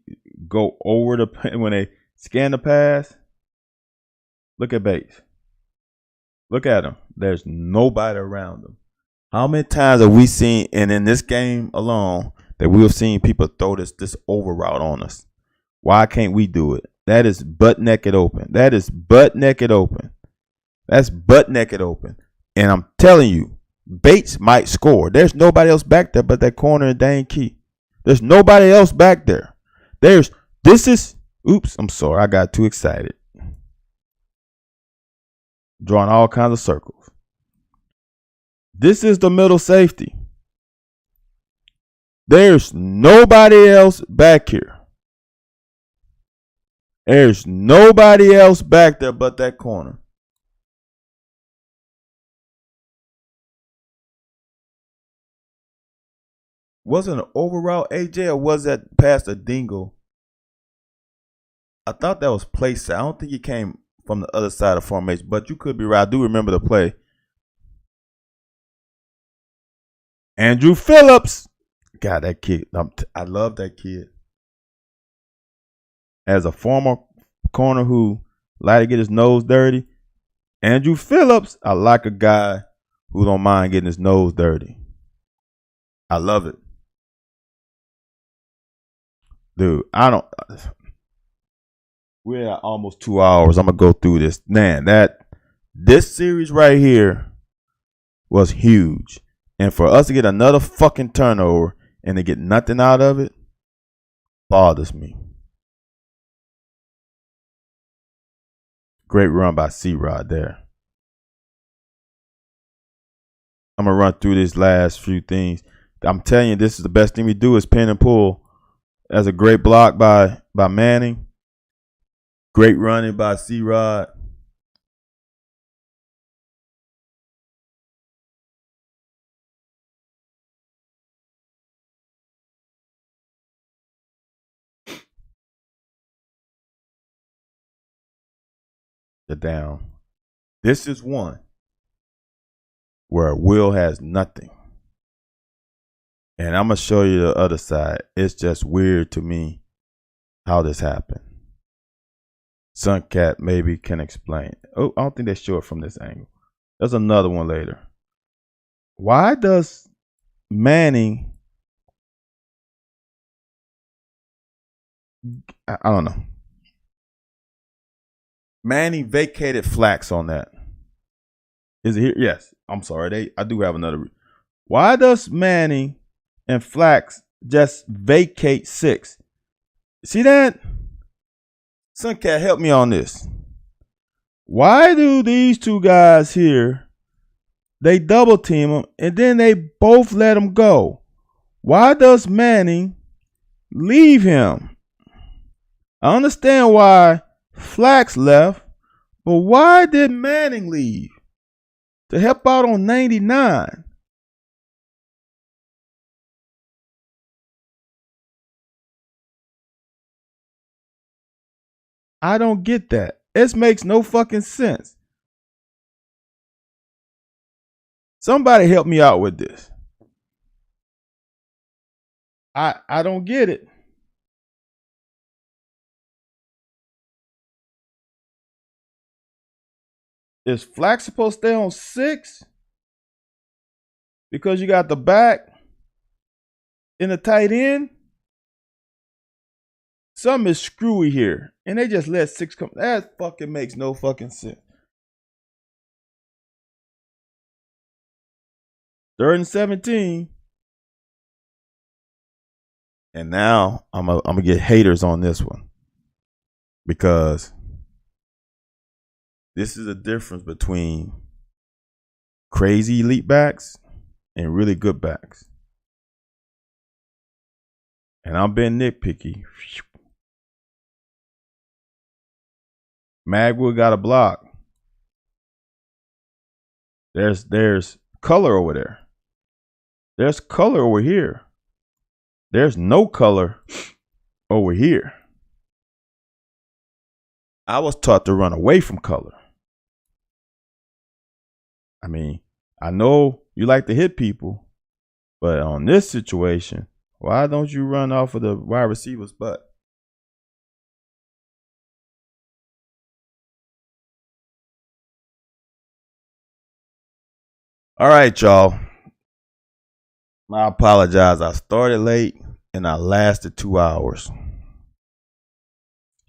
go over when they scan the pass. Look at Bates. Look at him. There's nobody around him. How many times have we seen, and in this game alone, that we have seen people throw this over route on us? Why can't we do it? That is butt naked open. That is butt naked open. That's butt naked open. And I'm telling you, Bates might score. There's nobody else back there but that corner and Dane Key. There's nobody else back there. Oops, I'm sorry. I got too excited. Drawing all kinds of circles. This is the middle safety. There's nobody else back here. There's nobody else back there but that corner. Was it an over route, AJ, or was that past a dingle? I thought that was play set. I don't think he came from the other side of formation, but you could be right. I do remember the play. Andrew Phillips. God, that kid. I love that kid. As a former corner who like to get his nose dirty, Andrew Phillips, I like a guy who don't mind getting his nose dirty. I love it. Dude, we're at almost 2 hours. I'm going to go through this. Man, this series right here was huge. And for us to get another fucking turnover and to get nothing out of it bothers me. Great run by C-Rod there. I'm going to run through this last few things. I'm telling you, this is the best thing we do is pin and pull. That's a great block by Manning. Great running by C-Rod. The down. This is one where Will has nothing. And I'm going to show you the other side. It's just weird to me how this happened. Suncat maybe can explain. Oh, I don't think they show it from this angle. There's another one later. Why does Manning... I don't know. Manning vacated Flax on that. Is it here? Yes. I'm sorry. I do have another. Why does Manning and Flax just vacate 6? See that? Suncat, help me on this. Why do these two guys here, they double team them and then they both let him go? Why does Manning leave him? I understand why Flax left, but why did Manning leave? To help out on 99. I don't get that. This makes no fucking sense. Somebody help me out with this. I don't get it. Is Flax supposed to stay on 6? Because you got the back in the tight end? Something is screwy here. And they just let 6 come. That fucking makes no fucking sense. 3rd and 17. And now I'm gonna get haters on this one. Because this is the difference between crazy elite backs and really good backs. And I'm being nitpicky. Magwood got a block. There's color over there. There's color over here. There's no color over here. I was taught to run away from color. I mean, I know you like to hit people, but on this situation, why don't you run off of the wide receiver's butt? All right, y'all. I apologize. I started late and I lasted 2 hours.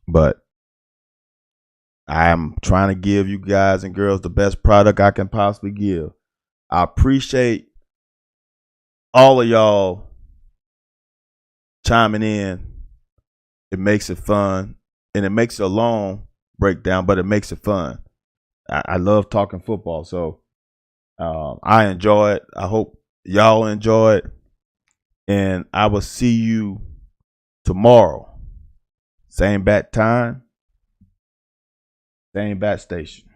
But I'm trying to give you guys and girls the best product I can possibly give. I appreciate all of y'all chiming in. It makes it fun, and it makes it a long breakdown, but it makes it fun. I love talking football, so I enjoy it. I hope y'all enjoy it, and I will see you tomorrow. Same bat time, same bat station.